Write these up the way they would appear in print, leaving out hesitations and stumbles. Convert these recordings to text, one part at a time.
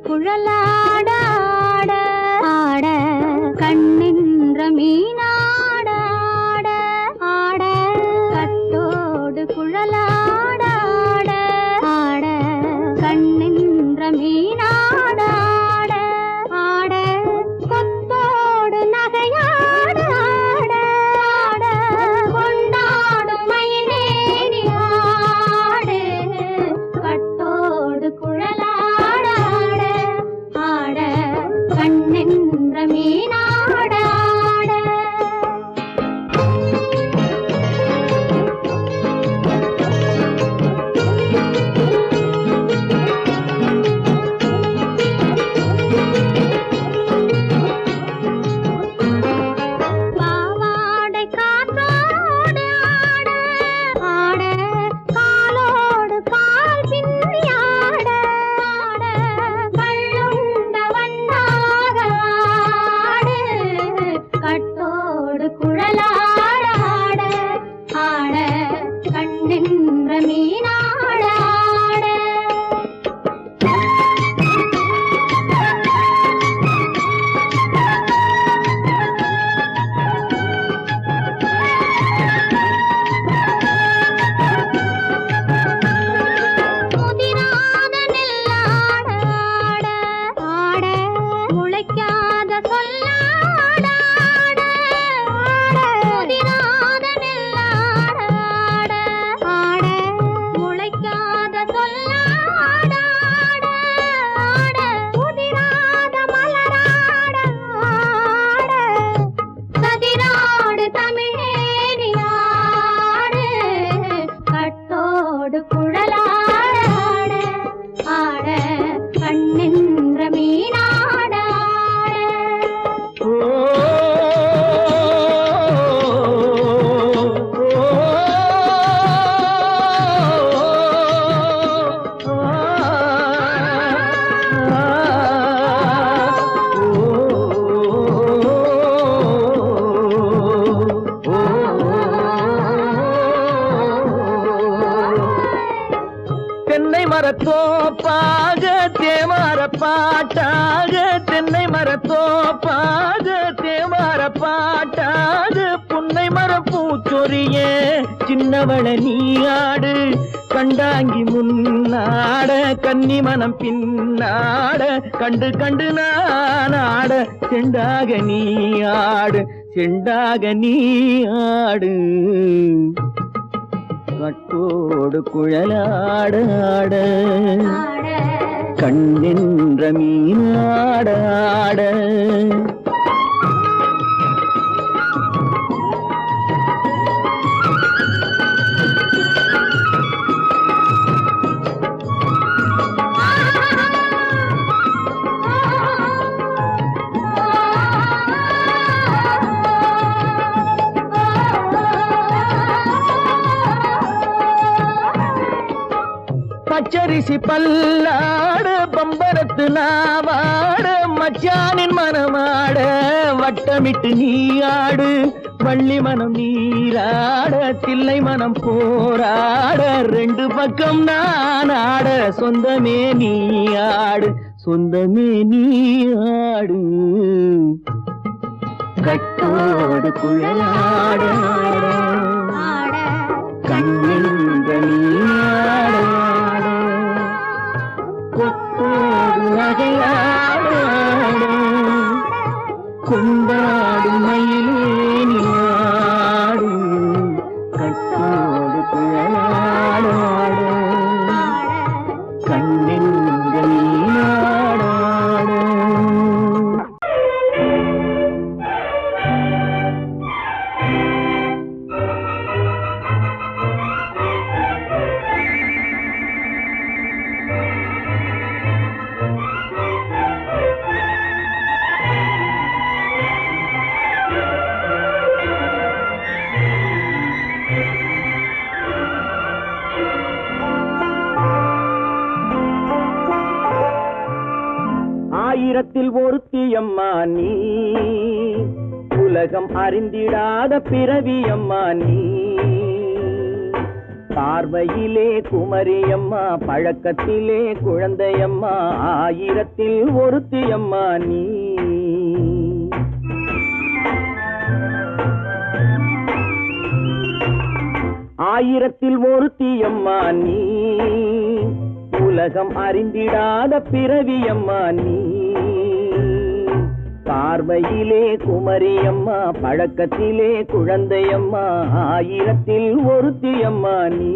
குழலாட ஆட ஆட கண்ணின்ற மீனாட ஆட ஆட கட்டோடு குழலாட ஆட ஆட கண்ணின்ற மீனாட ஆட ஆட கொத்தோடு நகையாட ஆட ஆட கொண்டாடும் மயிலேறி ஆடு கட்டோடு குழலாட ஆட ஆட கண்ணென்ற மீனாட ஆட பாவாடை காற்றோடு ஆட ஆட காலோடு கால் பின்னி ஆட ஆட கள்ளுண்ட வண்ணாக ஆடு கட்டோடு குழலாட ஆட ஆட கண்ணென்ற மீனாட ஆட முதிராத நெல்லாட ஆட ஆட முளைக்காத சொல்லாட ஆட ஆட முதிராத நெல்லாட ஆட ஆட முளைக்காத சொல்லாட ஆட ஆட முதிராத மலராட ஆட கதிராடு தமிழேறி ஆடு கட்டோடு குழலாட ஆட ஆட கண்ணென்ற மீனாட ஆட தென்னை மரத்தோப்பாக தேமார பாட்டாக தென்னை மரத்தோப்பாக தேமார பாட்டாக புன்னை மரம் பூச்சொரிய சின்னவள நீயாடு கண்டாங்கி முன்னாட கன்னி மனம் பின்னாட கண்டு கண்டு நானாட செண்டாக நீயாடு செண்டாக நீயாடு கட்டோடு குழலாட ஆட கண்ணென்ற மீனாட ஆட பச்சரிசி பல்லாட பம்பரத்து நாவாட மச்சானின் மனமாட வட்டமிட்டு நீயாடு வள்ளி மனம் நீராட தில்லை மனம் போராட ரெண்டு பக்கம் நான் ஆட சொந்தமே நீயாடு சொந்தமே நீயாடு கட்டோடு குழலாட ஆட கண்ணென்ற நீயாட கொத்தோடு நகையாட கொண்டாடும் மயிலே நீயாடு கட்டோடு குழலாட கண்ணென்ற நீயாட ஆயிரத்தில் ஒருத்தியம்மா நீ உலகம் அறிந்திடாத பிறவியம்மா நீ பார்வையிலே குமரியம்மா, பழக்கத்திலே குழந்தையம்மா, ஆயிரத்தில் ஒருத்தியம்மா நீ. ஆயிரத்தில் ஒருத்தியம்மா நீ, உலகம் அறிந்திடாத பிறவியம்மா நீ. பார்வையிலே குமரியம்மா, பழக்கத்திலே குழந்தையம்மா, ஆயிரத்தில் ஒருத்தியம்மா நீ.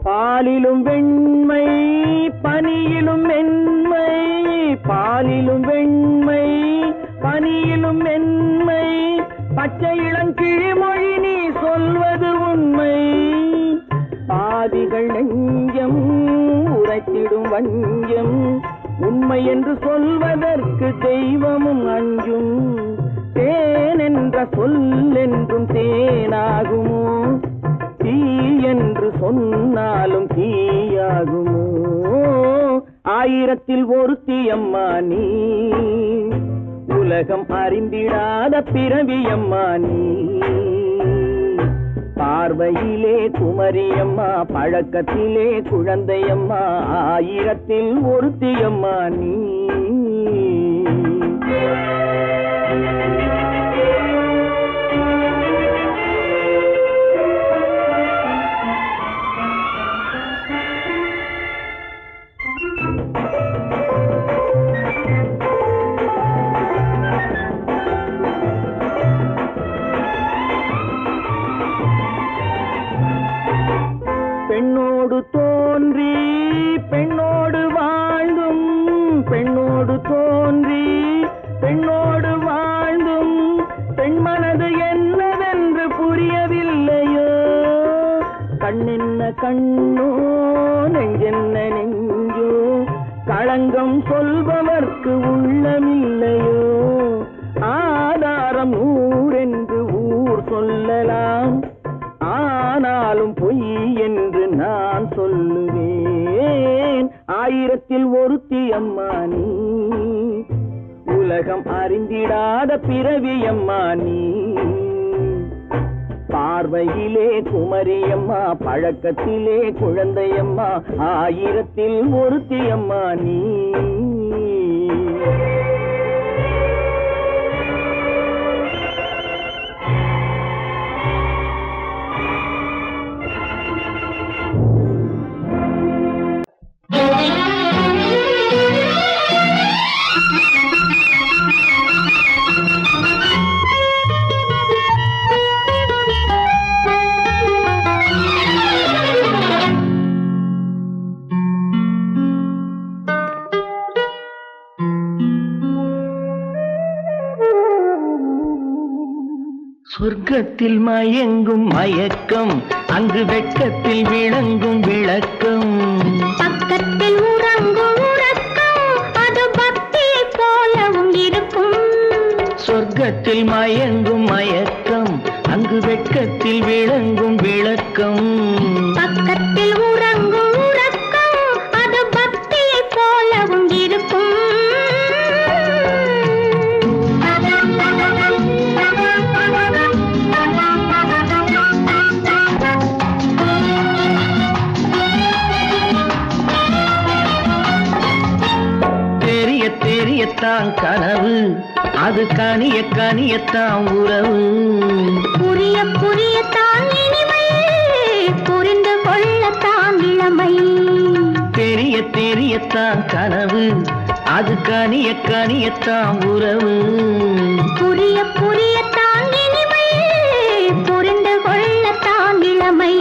பாலிலும் வெண்மை பனியிலும் மென்மை, பாலிலும் வெண்மை பனியிலும் மென்மை, பச்சை இளங்கிழிமொழி நீ சொல்வது உண்மை. பாதிகள் நெஞ்சம் உரைத்திடும் வஞ்சம், உண்மை என்று சொல்வதற்கு தெய்வமும் அஞ்சும். தேன் என்ற சொல் என்றும் தேனாகுமோ, தீ என்று சொன்னாலும் தீயாகுமோ. ஆயிரத்தில் ஒருத்தியம்மா நீ, உலகம் அறிந்திடாத பிறவியம்மா நீ. பார்வையிலே குமரியம்மா, பழக்கத்திலே குழந்தையம்மா, ஆயிரத்தில் ஒருத்தியம்மா நீ. பெண்ணோடு தோன்றி பெண்ணோடு வாழ்ந்தும், பெண்ணோடு தோன்றி பெண்ணோடு வாழ்ந்தும், பெண் மனது என்னவென்று புரியவில்லையோ. கண்ணென்ன கண்ணோ, நெஞ்சென்ன நெஞ்சோ, களங்கம் சொல்பவர்க்கு உள்ளமில்லையோ. ஆதாரம் ஊரென்று ஊர் சொல்லலாம், ஆனாலும் பொய் என்று நான் சொல்லுவேன். ஆயிரத்தில் ஒருத்தியம்மா நீ, உலகம் அறிந்திடாத பிறவியம்மா நீ. பார்வையிலே குமரியம்மா, பழக்கத்திலே குழந்தையம்மா, ஆயிரத்தில் ஒருத்தியம்மா நீ. சொர்க்கத்தில் மயங்கும் மயக்கம், அங்கு வெட்கத்தில் விளங்கும் விளக்கம். பக்கத்தில் உறங்கும் உறக்கம், அது பக்தியை போலவும் இருக்கும். சொர்க்கத்தில் மயங்கும் மயக்கம், அங்கு வெட்கத்தில் விளங்கும் விளக்கம். பக்கத்தில் உறங்கும் உறக்கம், அது பக்தியை போலவும் இருக்கும். தெரியத்தான் கனவு, அது கனிய கனியத்தான் உறவு. புரிய புரியத்தான் இனிமை, புரிந்து கொள்ளத்தான் இளமை. தெரியத்தான் கனவு, அது கனிய கனியத்தான் உறவு. புரிய புரியத்தான் இனிமை, புரிந்து கொள்ளத்தான் இளமை.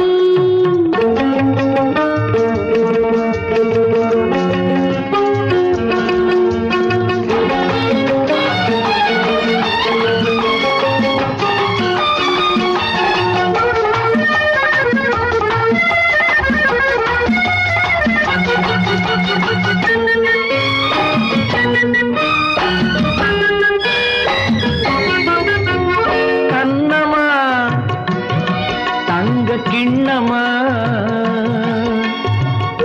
கிண்ணமா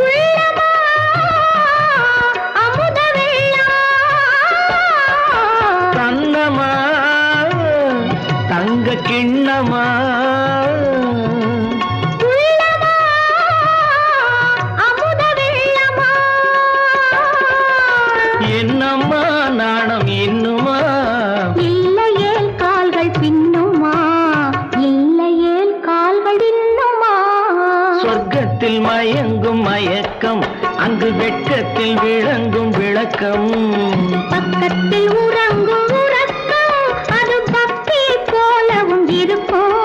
உள்ளமா அமுத வெள்ளமா கண்ணமா தங்க கிண்ணமா உள்ளமா அமுத வெள்ளமா என்னம்மா நாணம் இன்னுமா இல்லையேல் கால்கள் பின்னுமா இல்லையேல் கால்கள் இன்னுமா சொர்க்கத்தில் மயங்கும் மயக்கம் அங்கு வெட்கத்தில் விளங்கும் விளக்கம் பக்கத்தில் உறங்கும் உறக்கம் அது பக்தி போலவும் இருக்கும்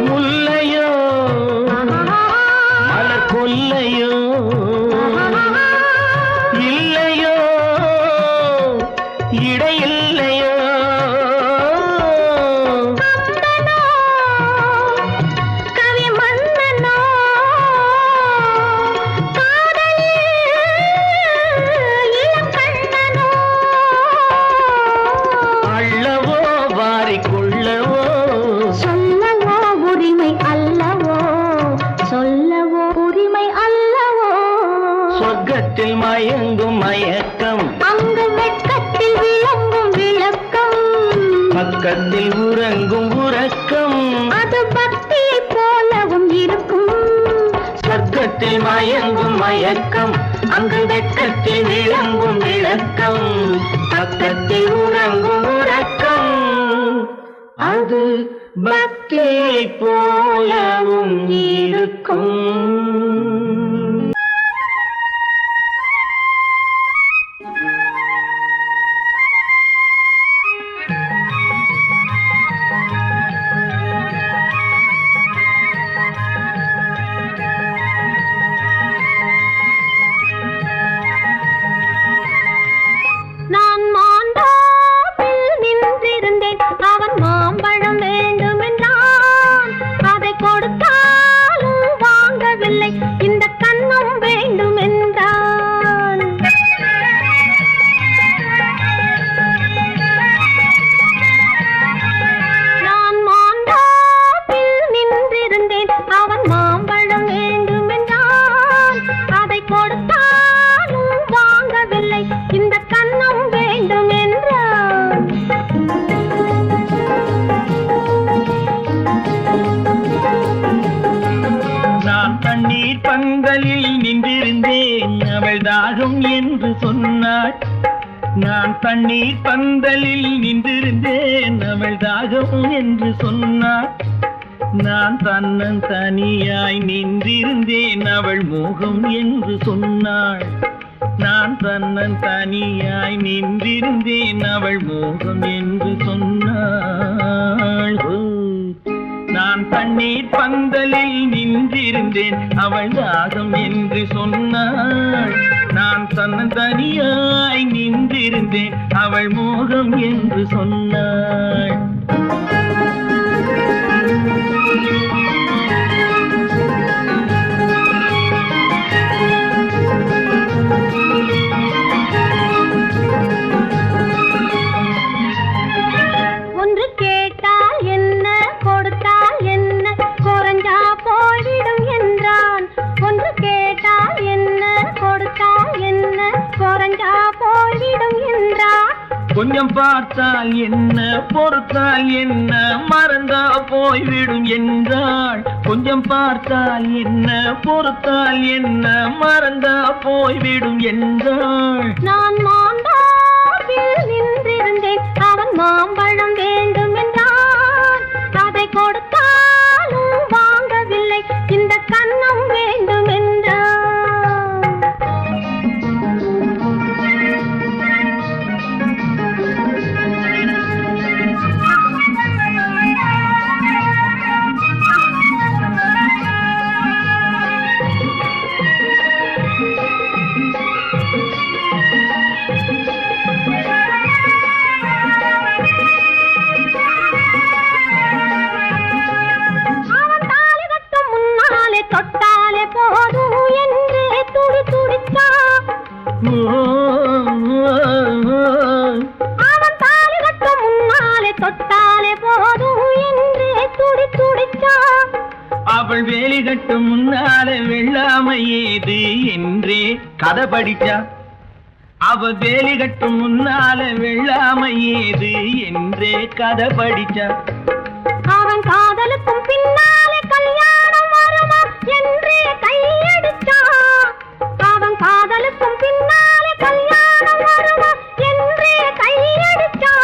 முல்லையோ மலர் கொல்லையோ இல்லையோ இடையில்லையோ கம்பனோ, கவி மன்னனோ, காதலில் இளங்கண்ணனோ, அள்ளவோ வாரிக்கொள்ளவோ சொல்லவோ உரிமை அல்லவோ சொல்லவோ உரிமை அல்லவோ சொர்க்கத்தில் மயங்கும் மயக்கம் அங்கு வெட்கத்தில் விளங்கும் விளக்கம் பக்கத்தில் உறங்கும் உறக்கம் அது பக்தியை போலவும் இருக்கும் சொர்க்கத்தில் மயங்கும் மயக்கம் அங்கு வெட்கத்தில் விளங்கும் விளக்கம் பக்கத்தில் உறங்கும் உறக்கம் அது பக்தியை போலவும் இருக்கும். நான் மாண்டாப்பில் நின்றிருந்தேன் அவன் மாம்பழம் வேண்டும் என்றான் அதை கொடுத்தாலும் வாங்கவில்லை இந்த கன்னம் வேண்டும் என்றான் நான் மாண்டாப்பில் நின்றிருந்தேன் அவன் மாம்பழம் வேண்டும் என்றான் அதை கொடுத்தாலும் வாங்கவில்லை இந்த கன்னம் வேண்டும் என்றான் நான் தண்ணீர் பந்தலில் நின்றிருந்தேன் அவள் தாகம் என்று சொன்னாள். நான் தண்ணீர் பந்தலில் நின்றிருந்தேன் அவள் தாகம் என்று சொன்னாள். நான் தன்னன் தனியாய் நின்றிருந்தேன் அவள் மோகம் என்று சொன்னாள். நான் தன்னன் தனியாய் நின்றிருந்தேன் அவள் மோகம் என்று சொன்னாள். நான் தண்ணீர் பந்தலில் நின்றிருந்தேன் அவள் தாகம் என்று சொன்னாள். நான் தன்னன் தனியாய் நின்றிருந்தேன் அவள் மோகம் என்று சொன்னாள். ஒன்று கேட்டால் என்ன கொடுத்தால் என்ன குறைஞ்சா போய்விடும் என்றான் ஒன்று கேட்டால் என்ன கொடுத்தால் என்ன குறைஞ்சா போய்விடும் என்றான் கொஞ்சம் பார்த்தால் என்ன பொறுத்தால் என்ன மறந்தா போய்விடும் என்றாள். கொஞ்சம் பார்த்தால் என்ன பொறுத்தால் என்ன மறந்தா போய்விடும் என்றாள். நான் மாண்டாப்பில் நின்றிருந்தேன் அவன் மாம்பழம் வேண்டும் என்றான் அதை கொடுத்தாலும் வாங்கவில்லை இந்த கன்னம் வேண்டும் என்றான் தொட்டாலே போதும் என்று துடி துடிச்சா அவன் தாலி கட்டும் முன்னாலே தொட்டாலே போதும் என்று துடி துடிச்சா அவள் வேலி கட்டும் முன்னாலே வெள்ளாமை ஏது என்றே கதை படிச்சா அவ வேலி கட்டும் முன்னாலே வெள்ளாமை ஏது என்றே கதை படிச்சா அவன் காதலுக்கும் பின்னாலே கல்யாணம் வருமா என்றே கையடிச்சா அவன் காதலுக்கும் பின்னாலே கல்யாணம் வருமா என்றே கையடிச்சா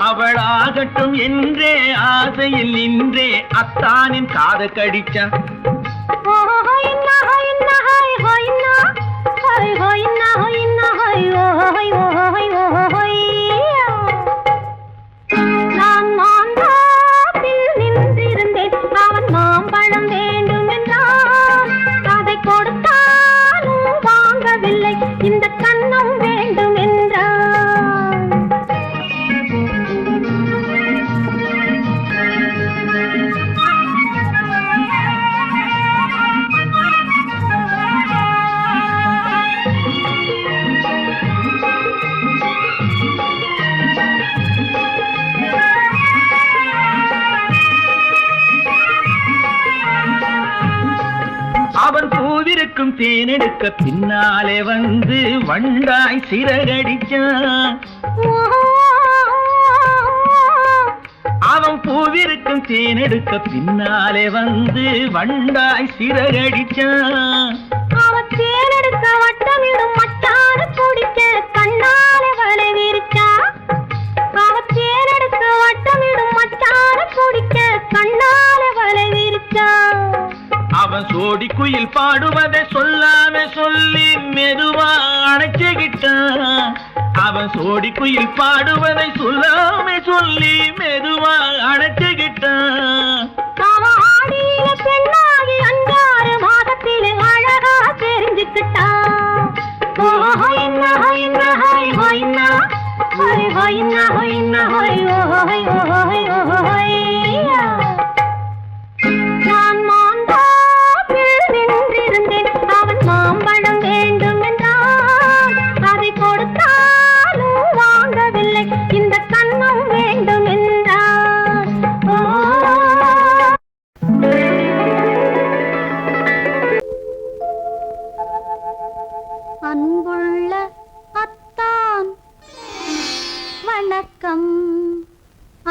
அவள் ஆகட்டும் என்றே ஆசையில் நின்றே அத்தானின் காதை கடிச்சா நான் மாந்தாப்பில் நின்றிருந்தேன் அவன் மாம்பழம் வேண்டும் என்றான் அதை கொடுத்தாலும் வாங்கவில்லை இந்த கன்னம் வேண்டும் என்றான் அவன் பூவிருக்கும் தேனெடுக்க பின்னாலே வந்து வண்டாய் சிறகடிச்சான் அவன் பூவிருக்கும் தேனெடுக்க பின்னாலே வந்து வண்டாய் சிறகடிச்சான் அவன் தேனெடுக்க வட்டமிடும் மட்டாறு குடிக்க கண்ணாலே வலை விரிச்சா அவன் தேனெடுக்க வட்டமிடும் மட்டாறு குடிக்க கண்ணாலே வலை விரிச்சா அவன் சோடி குயில் பாடுவதை சொல்லாம சொல்லி மெதுவா அணைச்சுக்கிட்டான் அவன் சோடி குயில் பாடுவதை சொல்லாம சொல்லி மெதுவா அணைச்சுக்கிட்டான் அவன் ஆடியில பெண்ணாகி 5-6 மாதத்திலே அழகா தெரிஞ்சுக்கிட்டான் நான் மாந்தாப்பில் நின்றிருந்தேன் அவன் மாம்பழம் வேண்டும் என்றான் அதை கொடுத்தாலும் வாங்கவில்லை இந்த கன்னம் வேண்டும் என்றான் அன்புள்ள அத்தான் வணக்கம்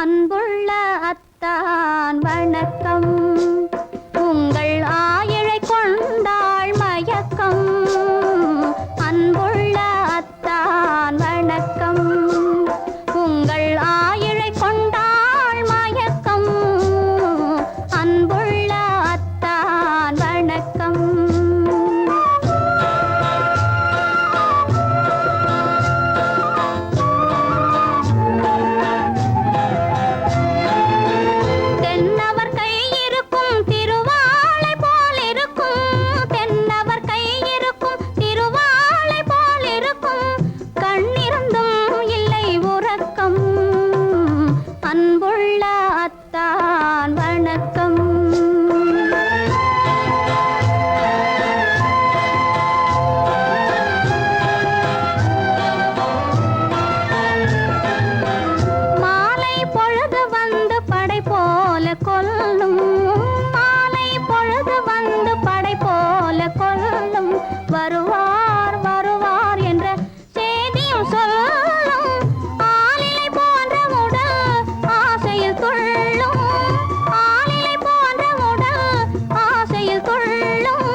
அன்புள்ள அத்தான் வணக்கம் உங்கள் ஆயிழை கொண்டாள் மயக்கம் அன்புள்ள அத்தான் வணக்கம் உங்கள் ஆயிழை கொண்டாள் மயக்கம் அன்புள்ள அத்தான் வணக்கம் தென்னவர் கை இருக்கும் திருவாளை போல் இருக்கும் தென்னவர் கை இருக்கும் திருவாளை போல் இருக்கும் கண்ணிருந்தும் இல்லை உறக்கம் அன்புள்ள அத்தான் வணக்கம் மாலை பொழுது வந்து படை போல கொல்லும் மாலை பொழுது வந்து படை போல கொல்லும் வருவார் வருவார் என்ற செய்தியும் சொல்லும் ஆளிலை போன்ற உடல் ஆசையில் துள்ளும் ஆளிலை போன்ற உடல் ஆசையில் துள்ளும்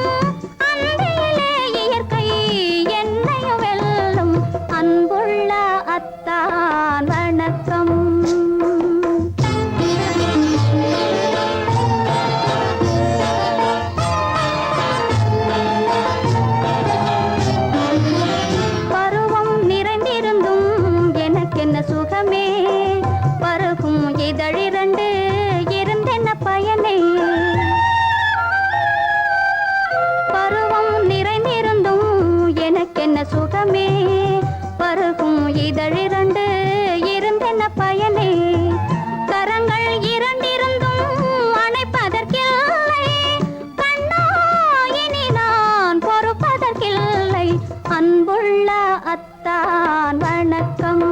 அன்பிலே இயற்கை என்னையும் வெல்லும் அன்புள்ள அத்தான் வணக்கம் பருவம் நிறைந்திருந்தும் எனக்கென்ன சுகமே பருகும் இதழிரண்டு இருந்தென்ன பயனே பருவம் நிறைந்திருந்தும் எனக்கென்ன சுகமே பருகும் இதழிரண்டு இருந்தென்ன பயனே கரங்கள் இரண்டிருந்தும் அணைப்பதற்கில்லை கண்ணா அத்தான் வணக்கம்.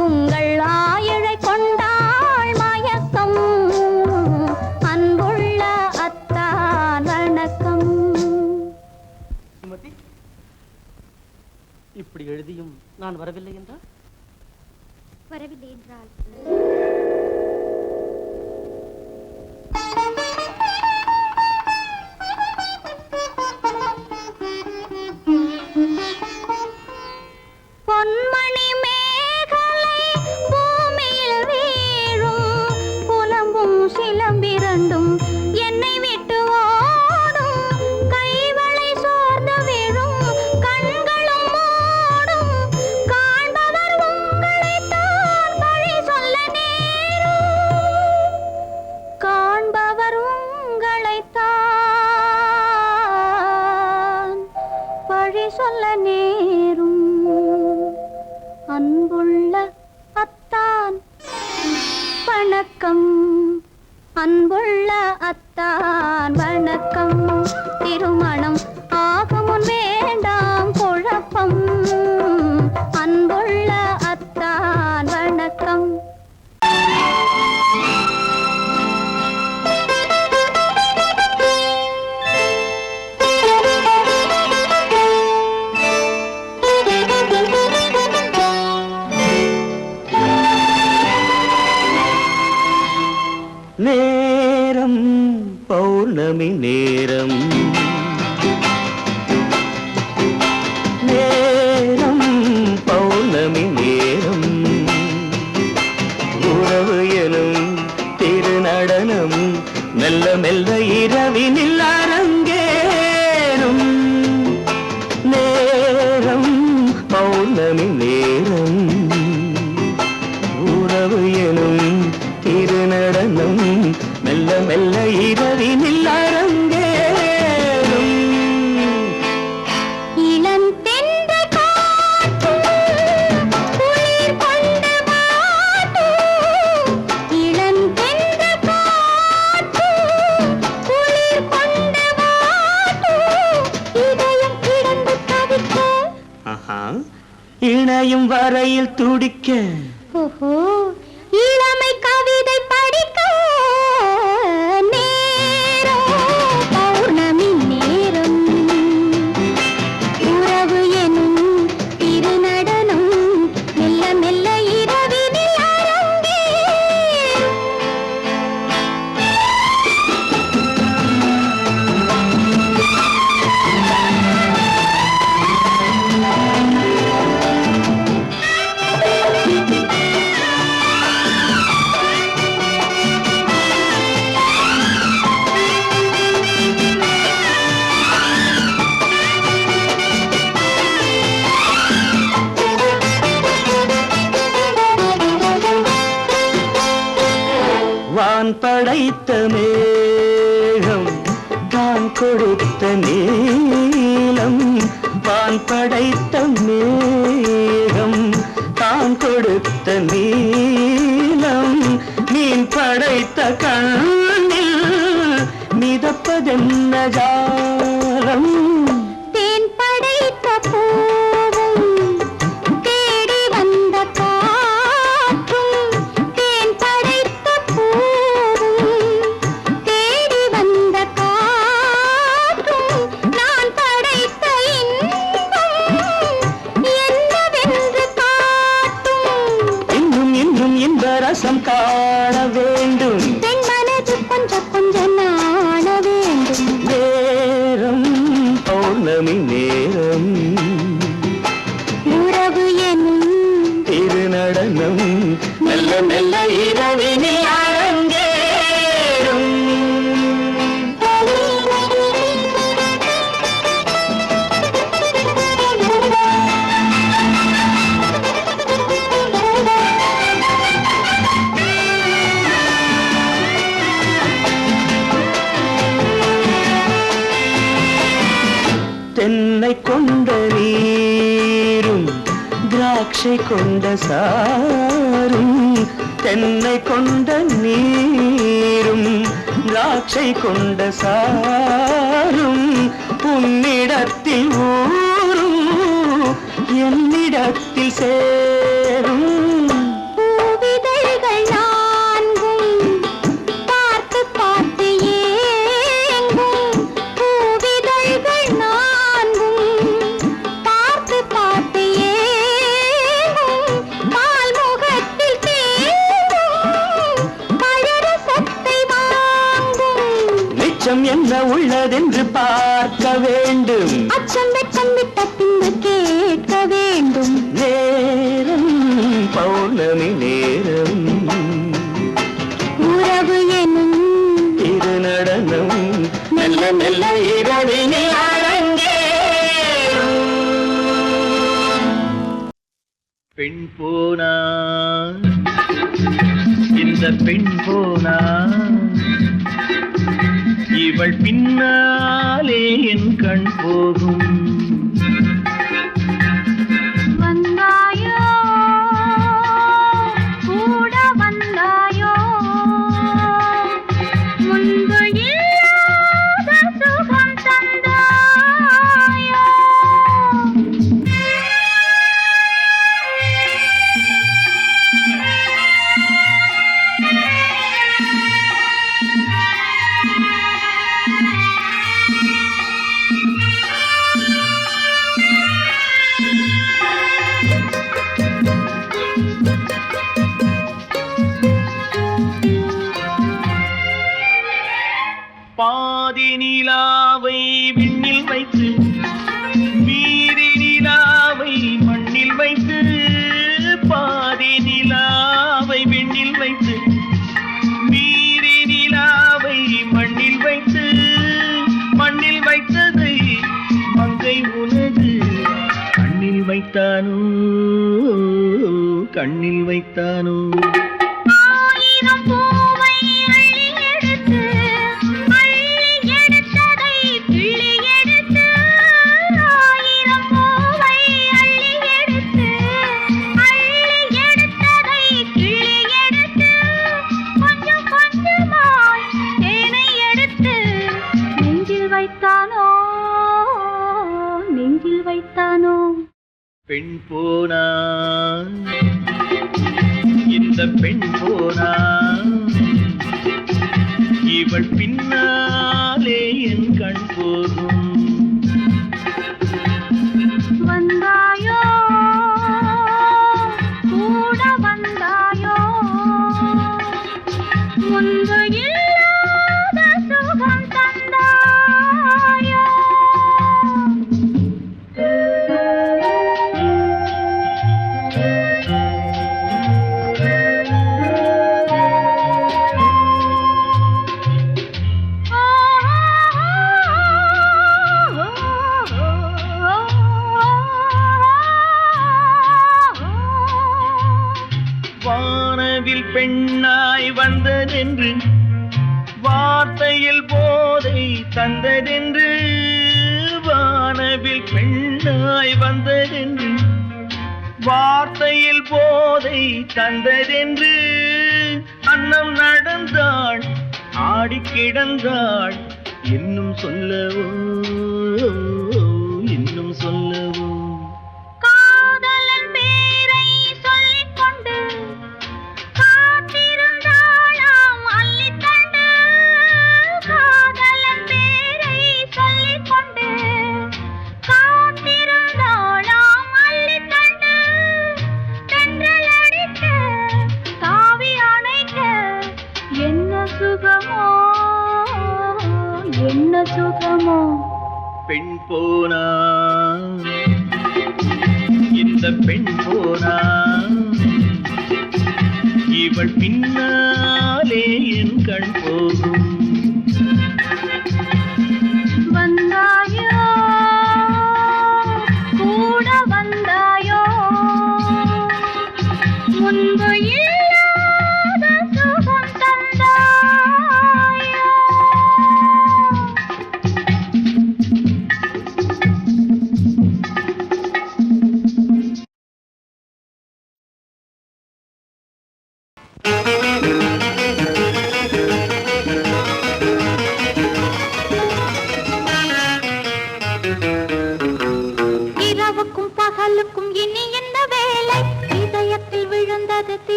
உங்கள் ஆயிழை கொண்டாள் மயக்கம். அன்புள்ள அத்தான் வணக்கம். இப்படி எழுதியும் நான் வரவில்லை என்றால் வரவில்லை என்றால் பொன்மணி மேகலை பூமியில் வீழும். புலம்பும் சிலம்பிரண்டும் என்னை விட்டு ஓடும். கைவளை சோர்ந்து விழும் கண்களும் மூடும். காண்பவர் உங்களைத்தான் பழி சொல்ல நேரும். காண்பவர் உங்களைத்தான் பழி சொல்ல நேரும். அன்புள்ள அத்தான் வணக்கம். அன்புள்ள அத்தான் வணக்கம். திருமணம் ஆகமுன் வேண்டாம் குழப்பம். அன்புள்ள அத்தான் வணக்கம். நேரம் பௌர்ணமி நேரம். நேரம் பௌர்ணமி நேரம். உறவு எனும் திருநடனம் மெல்ல மெல்ல இரவினில் அரங்கேறும். நேரம் பௌர்ணமி நேரம். உறவு எனும் திருநடனம் மெல்ல மெல்ல இரவினில் அரங்கேறும். இளந்தென்றல் காற்றும் குளிர் கொண்டு வாட்டும். இளந்தென்றல் காற்றும் குளிர் கொண்டு வாட்டும். இதயம் கிடந்து தவிக்க. இணையும் வரையில் துடிக்க. ஓஹோ, இளமை கவிதை படிக்க. நேரம் பௌர்ணமி நேரம். உறவு எனும் திருநடனம் மெல்ல மெல்ல இரவினில் அரங்கேறும். வான் படைத்த மேகம் தான் கொடுத்த நீலம். வான் படைத்த மேகம் தான் கொடுத்த நீலம். மீன் படைத்த கண்ணில் மிதப்பதென்ன ஜாலம். தேன் படைத்த பூவும் தேடி வந்த காற்றும். தேன் படைத்த பூவும் தேடி வந்த காற்றும். நான் படைத்த இன்பம் என்னவென்று காட்டும். இன்னும் இன்னும் இந்த ரசம் காண வேண்டும். பெண் மனது கொஞ்சம் கொஞ்சம் நாண வேண்டும். நேரம் பௌர்ணமி நேரம். உறவு எனும் திருநடனம் மெல்ல மெல்ல இரவினில் அரங்கேறும். தென்னை கொண்ட நீரும் திராட்சை கொண்ட சாரும். தென்னை கொண்ட நீரும் திராட்சை கொண்ட சாரும். உன்னிடத்தில் ஊரும் இடத்தில் சேரும் பூவிதழ்கள் நான்கும் பார்த்து பார்த்து ஏங்கும் பூவிதழ்கள் நான்கும் பார்த்து பார்த்து ஏங்கும் பால்முகத்தில் தேங்கும் பழரசத்தை வாங்கும் மிச்சம் என்ன உள்ளதென்று பார்க்க வேண்டும் அச்சம் வெச்சம் விட்ட பின்பு கேட்க வேண்டும் நேரம் பௌர்ணமி நேரம் உறவு எனும் இரு நடனம் மெல்ல மெல்ல இரவினில் அரங்கேறும். பெண் போனா இந்த பெண் போனா இவள் பின்னாலே என் கண் போகும் வந்தாயோ கூட வந்தாயோ முன்பு இல்லாத சுகம் தந்தாயோ பாதி நிலாவை விண்ணில் வைத்து மீதி நிலாவை மண்ணில் வைத்து பாதி நிலாவை விண்ணில் வைத்து மீதி நிலாவை மண்ணில் வைத்து மண்ணில் வைத்ததை மங்கை உனது கண்ணில் வைத்தானோ கண்ணில் வைத்தானோ ஆயிரம் பூவை அள்ளி எடுத்து எடுத்ததை கிள்ளி எடுத்து ஆயிரம் பூவை அள்ளி எடுத்து எடுத்ததை கிள்ளி எடுத்து கொஞ்சம் கொஞ்சமாய் தேனை எடுத்து நெஞ்சில் வைத்தானோ நெஞ்சில் வைத்தானோ பெண் போனா இந்த பெண் போனா இவள் பின்னாலே என் கண் போகும் வந்தாயோ கூட வந்தாயோ முன்பு இல்லாத சுகம் தந்தாயோ வானவில் பெண்ணாய் வந்ததென்று வார்த்தையில் போதை தந்ததென்று வானவில் பெண்ணாய் வந்ததென்று வார்த்தையில் போதை தந்ததென்று அன்னம் நடந்தாள் ஆடி கிடந்தாள் இன்னும் சொல்லவோ இன்னும் சொல்லவோ காதலன் பேரை சொல்லிக் கொண்டு காத்திருந்தாளாம் அள்ளித்தண்டு காதலன் பேரை சொல்லிக் கொண்டு காத்திருந்தாளாம் அள்ளித்தண்டு தென்றல் அடிக்க தாவி அணைக்க என்ன சுகமோ என்ன சுகமோ பெண் போனா இந்த பெண் போனா இவள் பின்னாலே என் கண் போகும் வந்தாயோ கூட வந்தாயோ முன்பு இல்லாத சுகம் தந்தாயோ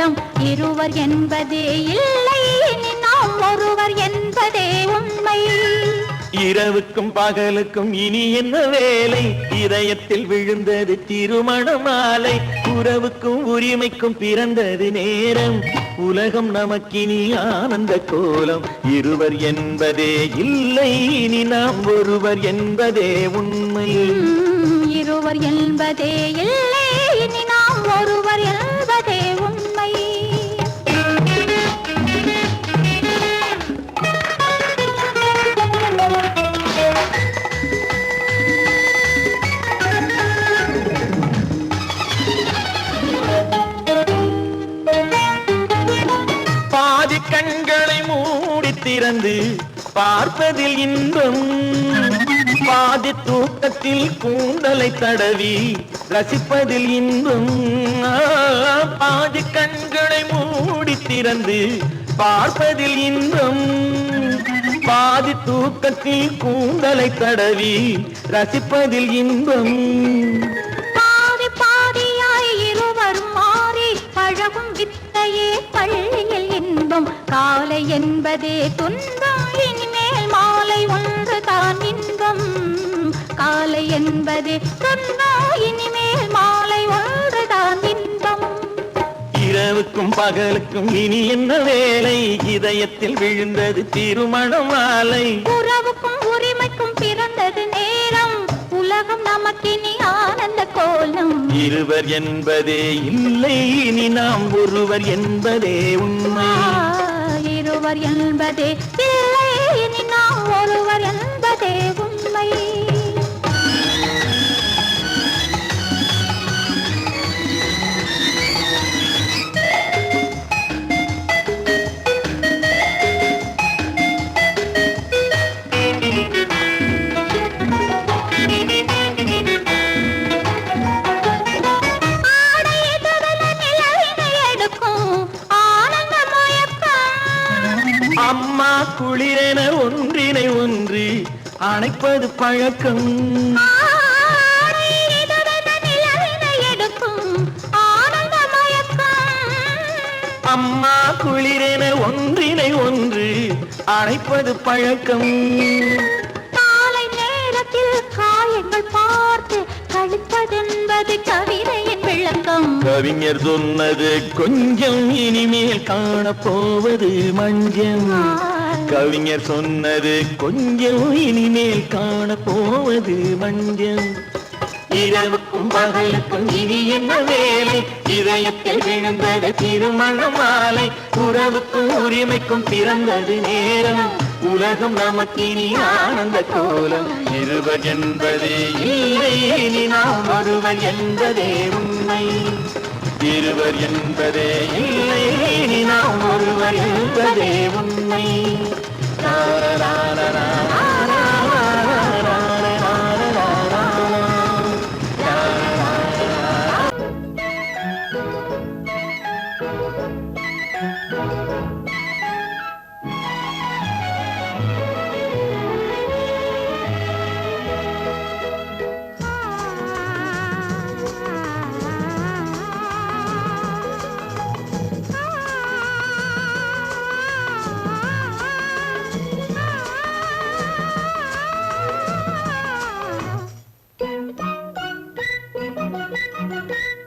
நேரம் இருவர் என்பதே இல்லை, இனி நாம் ஒருவர் என்பதே உண்மை. இரவுக்கும் பகலுக்கும் இனி என்ன வேலை, இதயத்தில் விழுந்தது திருமண மாலை. உறவுக்கும் உரிமைக்கும் பிறந்தது நேரம், உலகம் நமக்கினி ஆனந்த கோலம். இருவர் என்பதே இல்லை, இனி நாம் ஒருவர் என்பதே உண்மை. இருவர் என்பதே இல்லை, இனி நாம் ஒருவர் என்பதே உண்மை. பாதி கண்களை மூடி திறந்து பார்ப்பதில் இன்பம், பாதி தூக்கத்தில் கூந்தலை தடவி ரசிப்பதில் இன்பம். பாதி கண்களை மூடி திறந்து பார்ப்பதில் இன்பம், பாதி தூக்கத்தில் கூந்தலை தடவி ரசிப்பதில் இன்பம். பாதி பாதியாய் இருவர் மாறி பழகும் வித்தையே பள்ளியில் இன்பம். காலை என்பதே துன்பம், இனிமேல் மாலை ஒன்று தான் இன்பம். காலை என்பதே துன்பம், இனிமேல் மாலை ஒன்று தான் இன்பம். இரவுக்கும் பகலுக்கும் இனி என்ன வேலை, இதயத்தில் விழுந்தது திருமண மாலை. உறவுக்கும் உரிமைக்கும் பிறந்தது நேரம், உலகம் நமக்கினி ஆனந்த கோலம். இருவர் என்பதே இல்லை, இனி நாம் ஒருவர் என்பதே உண்மை. இருவர் என்பதே இல்லை, இனி நாம் ஒருவர் என்பதே உண்மை. அம்மா குளிரென ஒன்றினை ஒன்று அணைப்பது பழக்கம். அம்மா குளிரென ஒன்றினை ஒன்று அணைப்பது பழக்கம். காலை நேரத்தில் காயங்கள் பார்த்து கழிப்பதென்பது கவிதையின் விளக்கம். கவிஞர் சொன்னது கொஞ்சம், இனிமேல் காணப்போவது மஞ்சம். கவிஞர் சொன்னது கொஞ்சம், இனிமேல் காணப்போவது மஞ்சம். இரவுக்கும் பகலுக்கும் இனி என்ன வேலை, இதயத்தில் விழுந்தது திருமண மாலை. உறவுக்கும் உரிமைக்கும் பிறந்தது நேரம், உலகம் நமக்கினி ஆனந்த கோலம். இருவர் என்பதே இல்லை, இனி நாம் ஒருவர் என்பதே உண்மை. இருவர் என்பதே இல்லை, இனி நாம் ஒருவர் என்பதே உண்மை.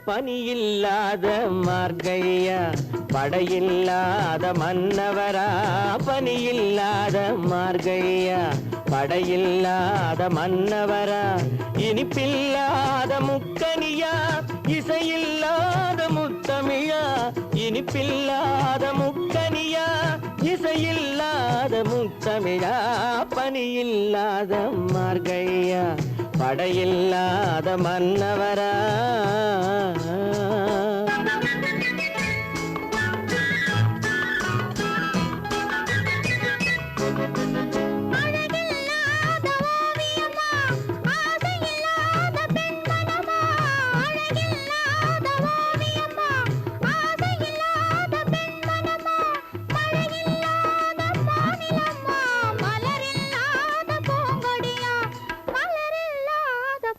பனியில்லாத மார்கழியா, படையில்லாத மன்னவரா. பனியில்லாத மார்கழியா, படையில்லாத மன்னவரா. இனிப்பில்லாத முக்கனியா, இசையில்லாத முத்தமிழா. இனிப்பில்லாத முக்கனியா, இசையில்லாத முத்தமிழா. பனியில்லாத மார்கழியா, படையில்லாத மன்னவரா.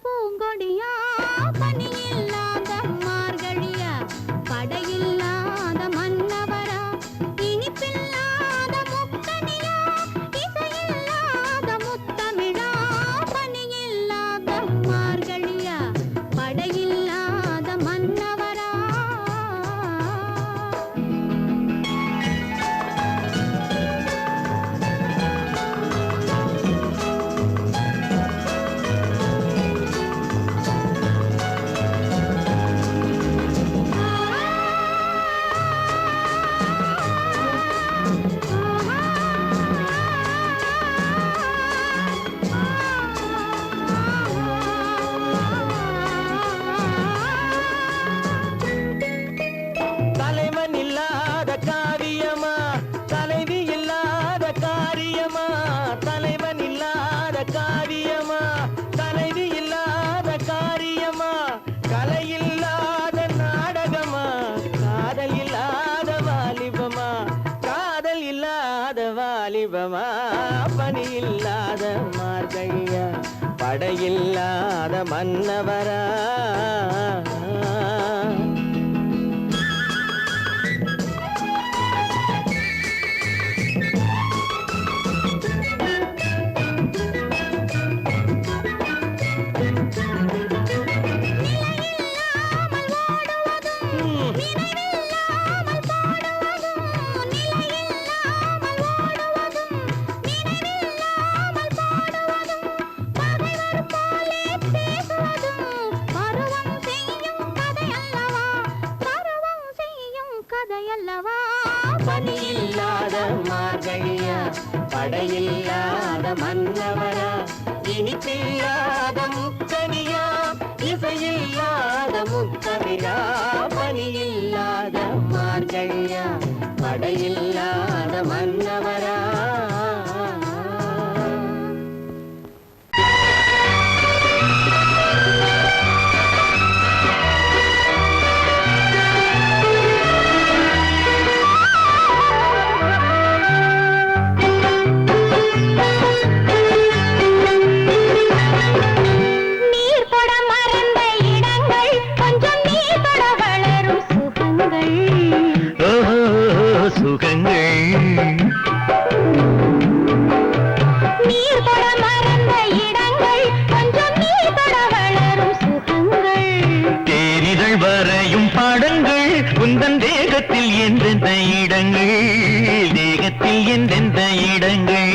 பூங்கொடியா, பனியில்லாத மார்கழி. சமீபமா பனி இல்லாத மார்கழியா படையில்லாத மன்னவரா பனியில்லாத மார்கழியா படையில்லாத மன்னவரா இனிப்பில்லாத முக்கனியா இசையில்லாத முக்கவிரா பனியில்லாத மார்கழியா படையில்லாத மன்னவரா உந்தன் தேகத்தில் எந்தெந்த இடங்கள் தேகத்தில் எந்தெந்த இடங்கள்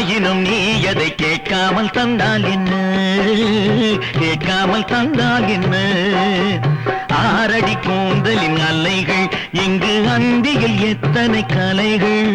ஆயினும் நீ அதை கேட்காமல் தந்தால் என்ன கேட்காமல் தந்தால் என்ன ஆரடி கூந்தலின் அலைகள் இங்கு அந்தியில் எத்தனை கலைகள்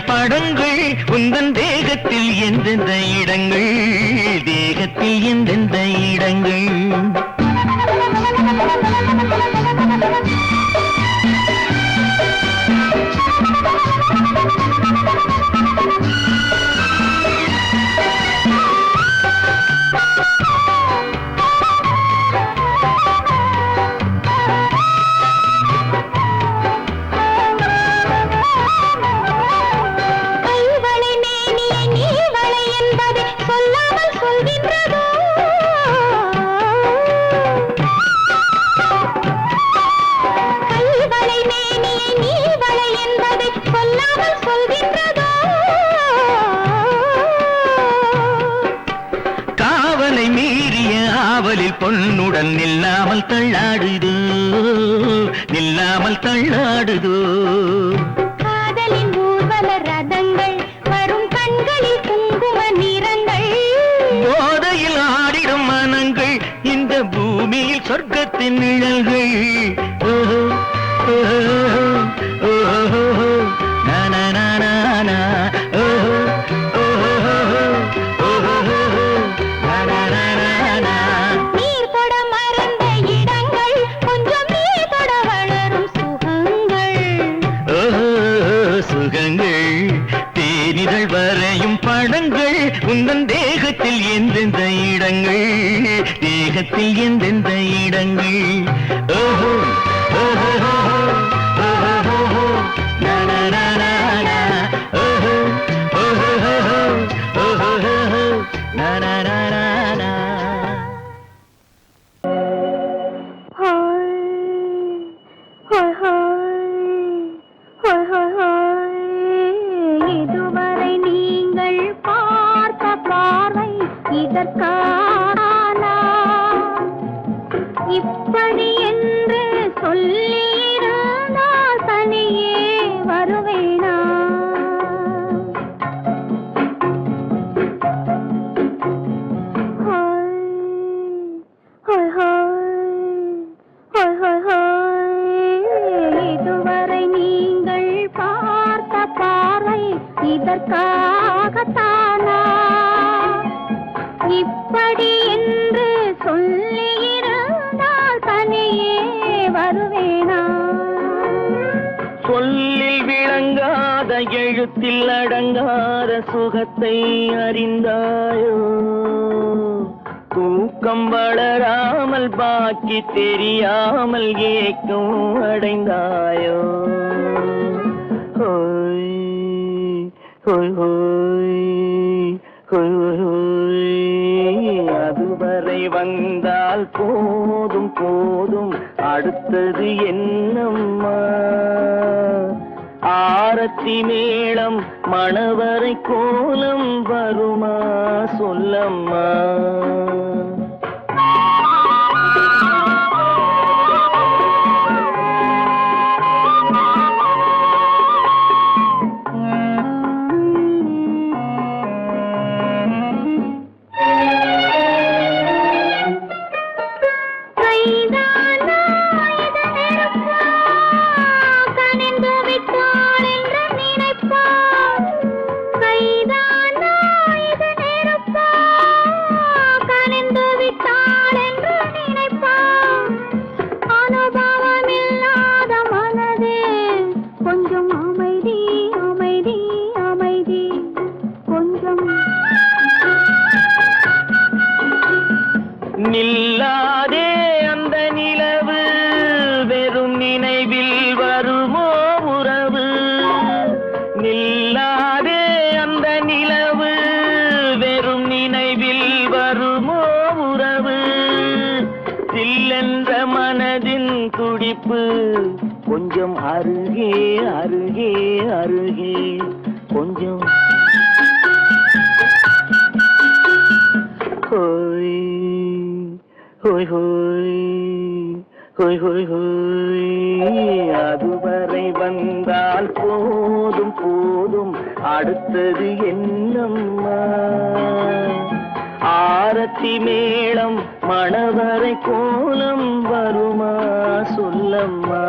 படங்கள் உந்தன் தேகத்தில் எந்தெந்த இடங்கள் தேகத்தில் எந்தெந்த இடங்கள் பொன்னுடன் நில்லாமல் தள்ளாடுதோ நில்லாமல் தள்ளாடுதோ காதலின் ஊர்வல ரதங்கள் வரும் கண்களில் குங்கும நிறங்கள் போதையில் ஆடிடும் மனங்கள் இந்த பூமியில் சொர்க்கத்தின் நிழல்கள் தேனிதழ் வரையும் படங்கள் உந்தன் தேகத்தில் எந்தெந்த இடங்கள் தேகத்தில் எந்தெந்த இடங்கள் ஓஹோ ஓஹோ ஓஹோ ஓஹோ ஓஹோ ஓஹோ இதற்கானா இப்படி என்று சொல்லியிருந்தால் தனியே வருவேனா இதுவரை நீங்கள் பார்த்த பார்வை இதற்காகத்தானா இப்படி என்று சொல்லியிருந்தால் தனியே வருவேனா சொல்லில் விளங்காத எழுத்தில் அடங்காத சுகத்தை அறிந்தாயோ தூக்கம் வளராமல் பாக்கி தெரியாமல் ஏக்கம் அடைந்தாயோ ஹோய் ஹோய் ஹோய் ஹோய் ஹோய் அதுவரை வந்தால் போதும் போதும் அடுத்தது என்னம்மா ஆரத்தி மேளம் மணவரை கோலம் வருமா சொல்லம்மா நில்லாதே அந்த நிலவு வெறும் நினைவில் வருமோ உறவு நில்லாதே அந்த நிலவு வெறும் நினைவில் வருமோ உறவு சில்லென்ற மனதின் துடிப்பு கொஞ்சம் அருகே அருகே அருகே கொஞ்சம் ஹோய் ஹோய் ஹோய் ஹோய் ஹோய் ஹோய் அதுவரை வந்தால் போதும் போதும் அடுத்தது என்னம்மா ஆரத்தி மேளம் மணவரை கோலம் வருமா சொல்லம்மா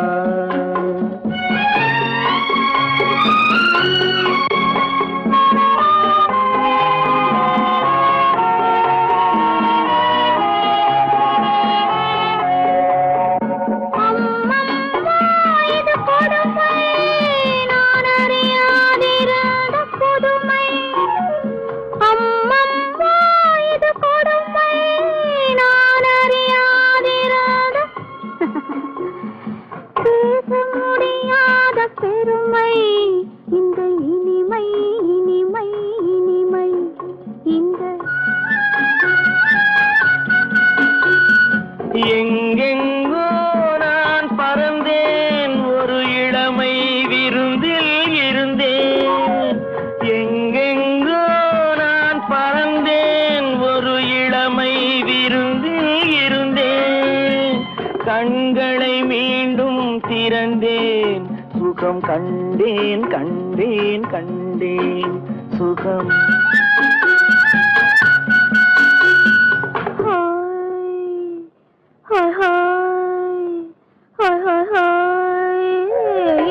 பெருமை இந்த இனிமை இனிமை இனிமை இந்த எங்கெங்கோ நான் பறந்தேன் ஒரு இளமை விருந்தில் இருந்தேன் எங்கெங்கோ நான் பறந்தேன் ஒரு இளமை விருந்தில் இருந்தேன் கண்களை மீண்டும் திறந்தேன் சுகம் கண்டேன் கண்டேன் கண்டேன் சுகம்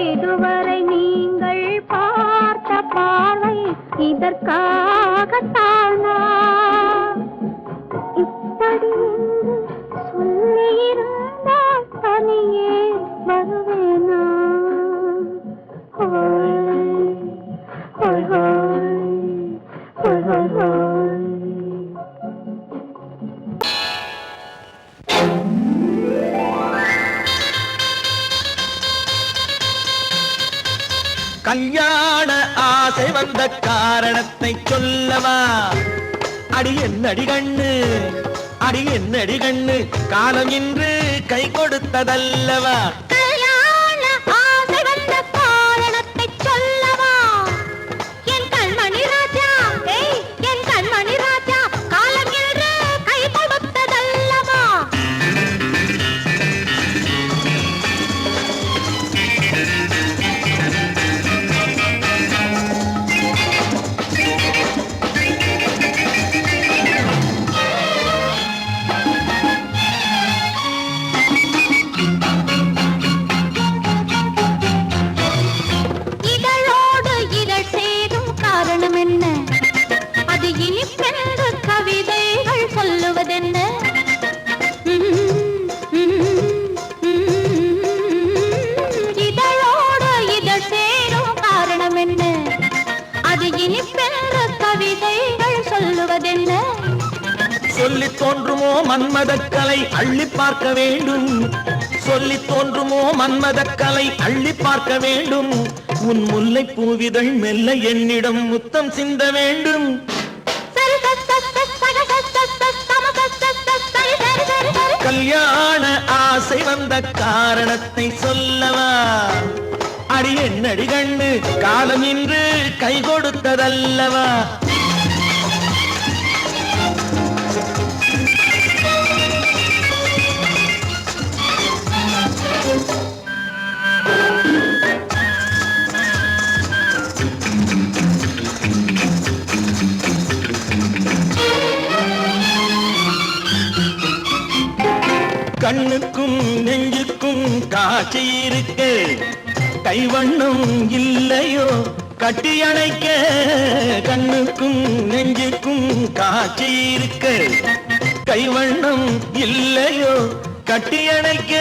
இதுவரை நீங்கள் பார்த்த பார்வை இதற்காகத்தானா இப்படி சொல்லியிருந்தால் தனியே வருவேனா கல்யாண ஆசை வந்த காரணத்தை சொல்லவா அடி என்னடி கண்ணு அடி என்னடி கண்ணு காலம் இன்று கை கொடுத்ததல்லவா கல்யாண ஆசை வந்த காரணத்தை சொல்லவா என் கண்மணி ராஜா என் கண்மணி ராஜா காலம் சொல்லி தோன்றுமோ மன்மதக்கலை அள்ளி பார்க்க வேண்டும், சொல்லி தோன்றுமோ மன்மதக்கலை அள்ளி பார்க்க வேண்டும். உன் முல்லை பூவிதழ் மெல்ல என்னிடம் முத்தம் சிந்த வேண்டும். கல்யாண ஆசை வந்த காரணத்தை சொல்லவா? அடி என்னடி கண்டு காலம் இன்று கை கொடுத்ததல்லவா? கண்ணுக்கும் நெஞ்சுக்கும் காட்சி இருக்கு, கைவண்ணம் இல்லையோ கட்டி அணைக்க. கண்ணுக்கும் நெஞ்சுக்கும் காட்சி இருக்கு, கைவண்ணம் இல்லையோ கட்டி அணைக்க.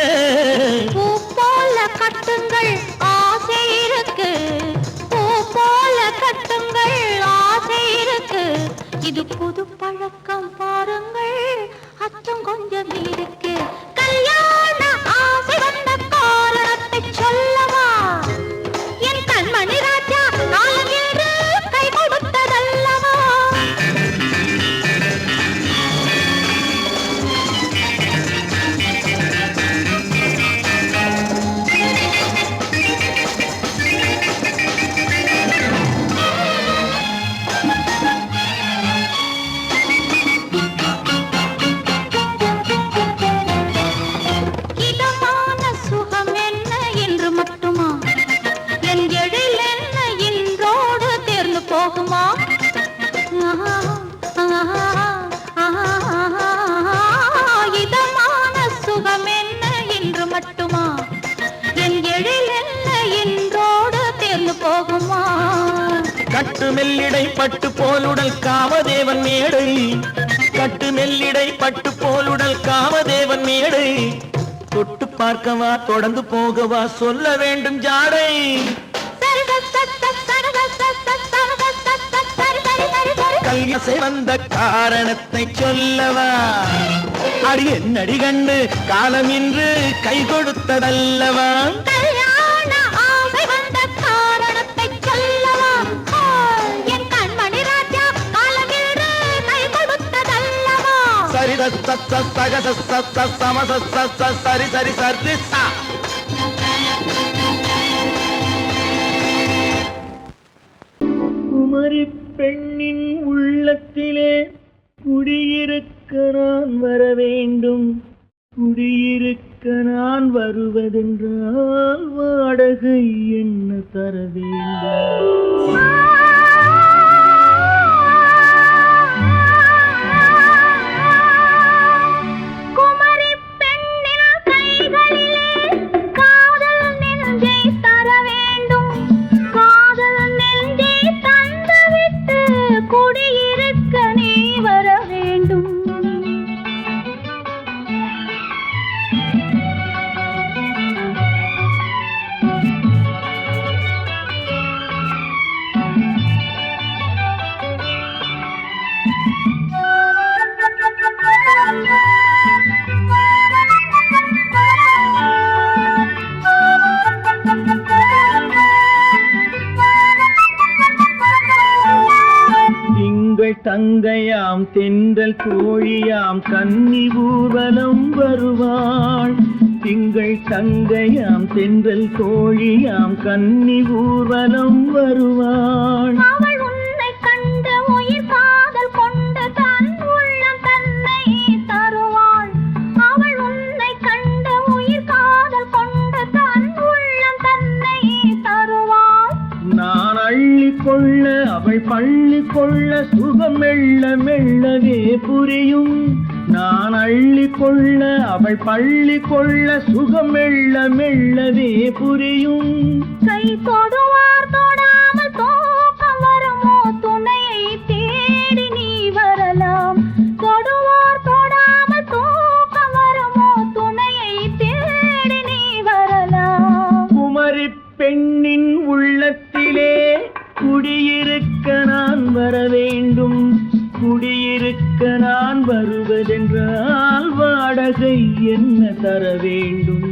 பூ போல கட்டுங்கள் ஆசை இருக்கு, பூ போல கட்டுங்கள் ஆசை இருக்கு. இது புது பழக்கம் பாருங்கள், அச்சம் கொஞ்சம் இருக்கு. கல்யாண ஆசை வந்த காரணத்தை சொல்லவா? என் கண்மணி ராஜா காலம் என்று கை கொடுத்ததல்லவா? இதமான சுகம் என்ன என்று மட்டுமா? என் எழில் என்ன என்றோடு தேர்ந்து போகுமா? கட்டு மெல்லிடை பட்டு போலுடல் காமதேவன் மேடை, கட்டு மெல்லிடை பட்டு போலுடல் காமதேவன் மேடை. தொட்டு பார்க்கவா தொடர்ந்து போகவா சொல்ல வேண்டும் ஜாடை. கல்யாசை வந்த காரணத்தை சொல்லவா? அடி என்னடி கண்டு காலம் இன்று கை கொடுத்ததல்லவா? கல்யாண ஆசை வந்த காரணத்தை சொல்லவா? என் கண்மணி ராஜா காலம் என்று கை கொடுத்ததல்லவா? சரி சம சரி சரி சரி சா. குமரி பெண்ணின் உள்ளத்திலே குடியிருக்க நான் வர வேண்டும், குடியிருக்க நான் வருவதென்றால் வாடகை என்ன தர வேண்டும்? தங்கையாம் தென்றல் தோழியாம் கன்னி ஊர்வலம் வருவாள். திங்கள் தங்கையாம் தென்றல் தோழியாம் கன்னி ஊர்வலம் வருவாள். அவள் உன்னை கண்டு உயிர் காதல் கொண்டு தன் உள்ளம் தன்னை தருவாள். அவள் உன்னை கண்டு உயிர் காதல் கொண்டு தன் உள்ளம் தன்னை தருவாள். நான் அள்ளி கொள்ள அவள் பள்ளி கொள்ள சுகம் மெல்ல மெல்லவே புரியும். நான் அள்ளி கொள்ள அவள் பள்ளி கொள்ள சுகம் மெல்ல மெல்லவே புரியும். கை தொடுவார் தொடாமல் தூக்கம் வருமோ? துணையை தேடி நீ வரலாம். தொடுவார் தொடாமல் தூக்கம் வருமோ? துணையை தேடி நீ வரலாம். குமரி பெண்ணின் உள்ளத்திலே குடியிருக்க நான் வர வேண்டும், குடியிருக்க நான் வருவதென்றால் வாடகை என்ன தர வேண்டும்?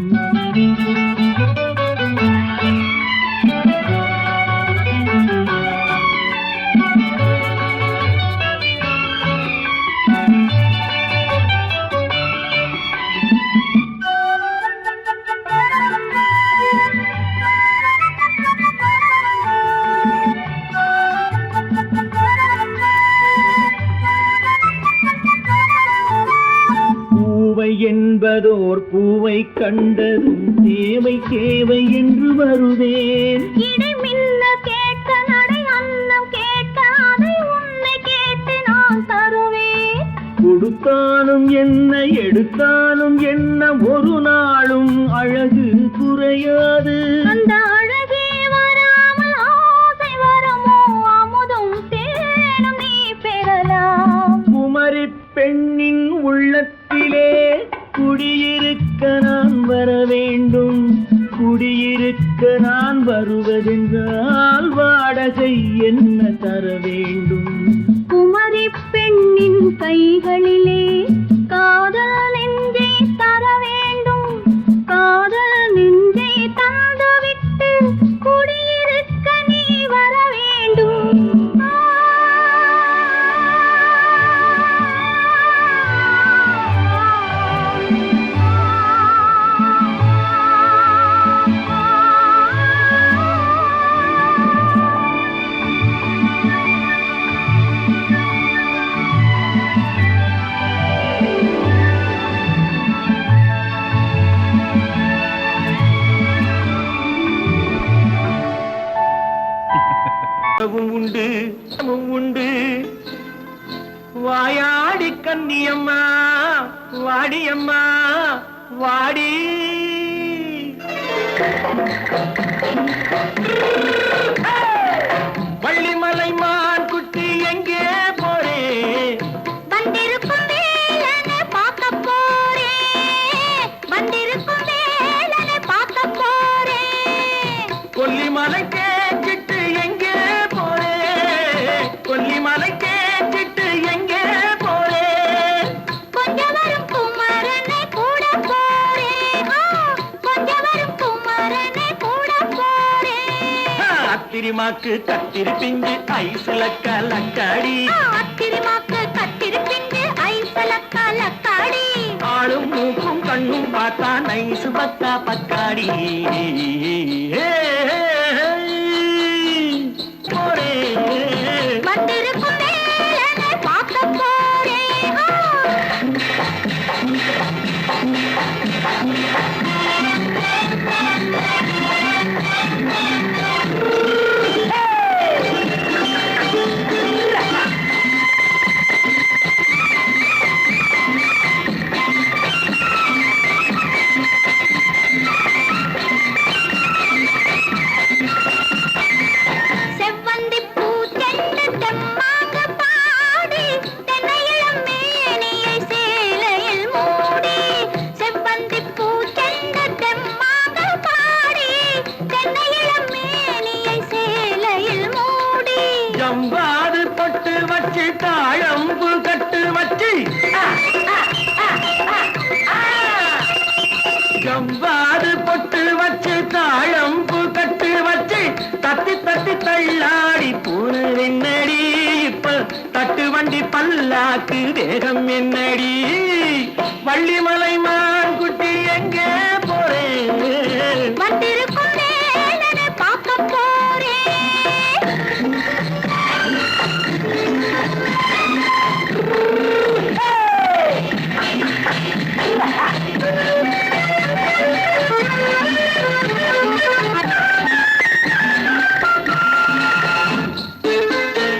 என்பதோர் பூவை கண்டதும் தேவை தேவை என்று வருவேன். இடை மின்ன கேட்க நடை அன்னம் கேட்க அதை உன்னை கேட்டு நான் தருவேன். கொடுத்தாலும் என்ன எடுத்தாலும் என்ன ஒரு நாளும் அழகு குறையாது. அந்த அழகே வராமல் ஆசை வரமோ அமுதும் தேனும் நீ பெறலாம். குமரி பெண்ணின் உள்ளத்திலே குடியிருக்க நான் வர வேண்டும். குடியிருக்க நான் வருவதென்றால் வாடகை என்ன தர வேண்டும்? குமரி பெண்ணின் கைகளிலே காதல் நெஞ்சை தர வேண்டும். காதல் நெஞ்சை தந்துவிட்டு குடியிருக்க நீ வர வேண்டும். உண்டு உண்டு வாயாடி கன்னியம்மா வாடியம்மா வாடி. வள்ளிமலை மான் குட்டி எங்கே போறே? வந்திருக்கும் வேலனை பார்க்க போறேன். வந்திருக்கும் வேலனை பார்க்க போறேன். கொல்லிமலை கேட்டுட்டு எங்கே போறே? கொல்லிமலை கேட்டுட்டு எங்கே போறே? கொஞ்சம் வரும் குமரனை கூட போறேன். கொஞ்சம் வரும் குமரனை கூட போறேன். அத்திரிமாக்கு கத்திரி பிஞ்சு ஐசுல கலக்காடி. அத்திரிமாக்கு கத்திரி பிஞ்சு ஐசுல கலக்காடி. ஆளும் மூக்கும் கண்ணும் பார்த்தா நைசு பத்தா பக்காடி. வந்திருக்கும் வேலனை பார்க்க போறேன். செவ்வந்தி பூ செண்டு தெம்மாக பாடி தென்னையிளம் மேனியை சேலையில் மூடி. செவ்வந்தி பூ செண்டு தெம்மாக பாடி தென்னையிளம் மேனியை சேலையில் மூடி. ஜம்பாது பொட்டு வச்சு தாழம்பு கட்டு வச்சு. ஜம்பாது பொட்டு வச்சு தாழம்பு கட்டு வச்சு தத்தி தத்தி தள்ளாடி போன என்னடி? இப்ப தட்டு வண்டி பல்லாக்கு வேகம் என்னடி? வள்ளிமலை மான் குட்டி எங்கே போறேன்? வந்திருக்கும் வேலனை பார்க்க போறேன்.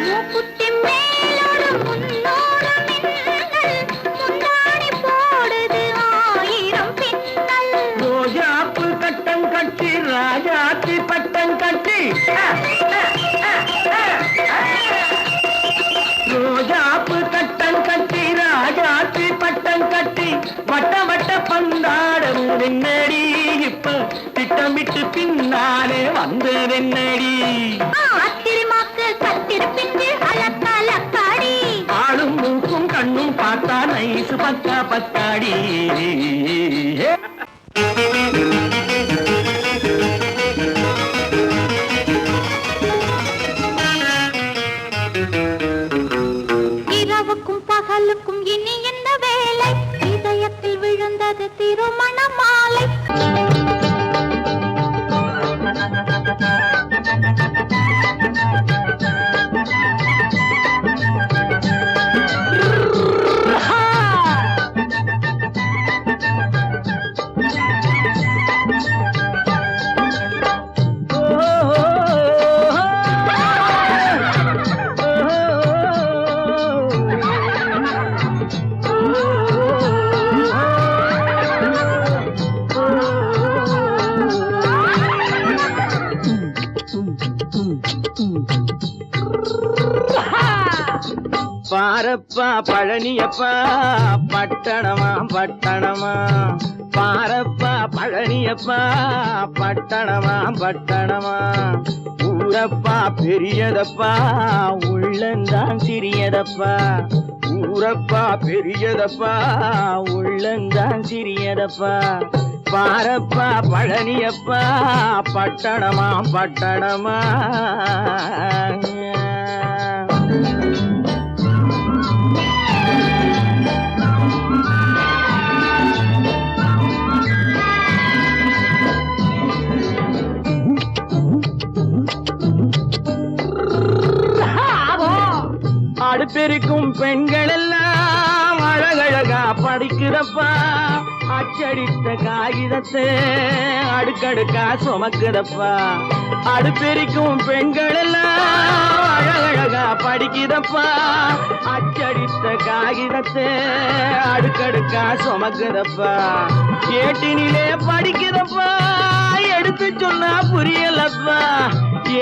மூக்குத்தி மேலோடு முன்னோடு மின்னல் முந்தாடி போடுது ஆயிரம் பின்னல். ரோஜாப்பு கட்டம் கட்டி ராஜாத்தி பட்டம் கட்டி. ரோஜாப்பு கட்டம் கட்டி ராஜாத்தி பட்டம் கட்டி வட்ட வட்ட பந்தாடம் என்னடி? இப்ப திட்டமிட்டு பின்னாலே வந்து என்னடி? அத்திரிமாக்கு கத்திரி பிஞ்சு அலக்காடி. ஆளும் மூக்கும் கண்ணும் அக்கா பத்தாடி. இரவுக்கும் பகலுக்கும் இனி என்ன வேலை, இதயத்தில் விழுந்தது திருமண மாலை. பாரப்பா பழனியப்பா பட்டணமா பட்டணமா, பாரப்பா பழனியப்பா பட்டணமா பட்டணமா, ஊரப்பா பெரியதப்பா உள்ளந்தான் சிறியதப்பா, ஊரப்பா பெரியதப்பா உள்ளந்தான் சிறியதப்பா, பாரப்பா பழனியப்பா பட்டணமா பட்டணமா. அடுப்பெருக்கும் பெண்கள் எல்லாம் அழகழகா படிக்குதப்பா, அச்சடித்த காகிதத்தை அடுக்கடுக்கா சுமக்குதப்பா, அடுப்பெருக்கும் பெண்கள் எல்லாம் அழகழகா படிக்குதப்பா, அச்சடித்த காகிதத்தை அடுக்கடுக்கா சுமக்குதப்பா, ஏட்டினிலே படிக்குதப்பா எடுத்து சொன்னா புரியலப்பா,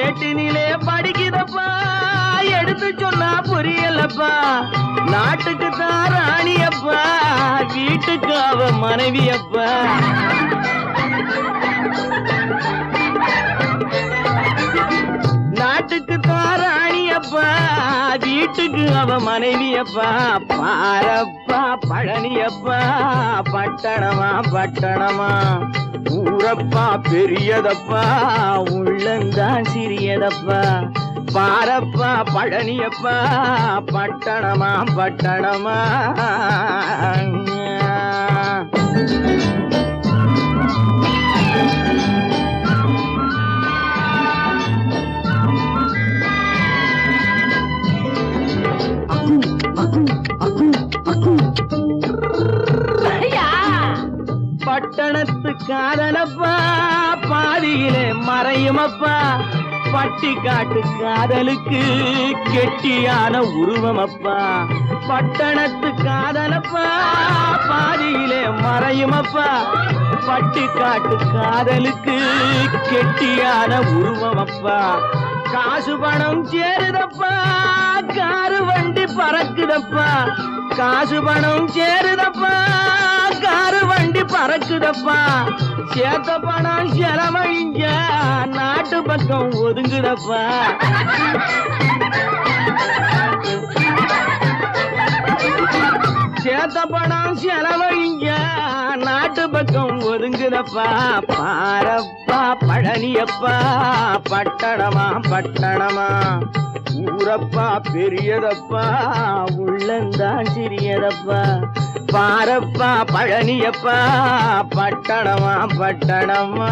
ஏட்டினிலே படிக்குதப்பா எடுத்து சொன்னா புரியலப்பா, நாட்டுக்கு தான் ராணியப்பா வீட்டுக்கு அவ மனைவியப்பா, நாட்டுக்கு தான் ராணியப்பா வீட்டுக்கு அவ மனைவியப்பா, பாரப்பா பழனியப்பா பட்டணமா பட்டணமா, ஊரப்பா பெரியதப்பா உள்ளந்தான் சிறியதப்பா, பாரப்பா பழனியப்பா பட்டணமா பட்டணமா. பட்டணத்து காதலப்பா பாதியிலே மறையுமப்பா, பட்டி காட்டு காதலுக்கு கெட்டியான உருவமப்பா, பட்டணத்து காதலப்பா பாதியிலே மறையுமப்பா, பட்டி காட்டு காதலுக்கு கெட்டியான உருவமப்பா, காசு பணம் சேருதப்பா காரு வண்டி பறக்குதப்பா, காசு பணம் சேருதப்பா காரு வண்டி பறக்குதப்பா, சேத்த பணம் செலவழிஞ்ச நாட்டு பக்கம் ஒதுங்குதப்பா, சேத்த பணம் செலவழிஞ்ச நாட்டு பக்கம் ஒதுங்குதப்பா, பாரப்பா பழனியப்பா பட்டணமா பட்டணமா, ஊரப்பா பெரியதப்பா உள்ளந்தான் சிறியதப்பா, பாரப்பா பழனியப்பா பட்டணமா பட்டணமா.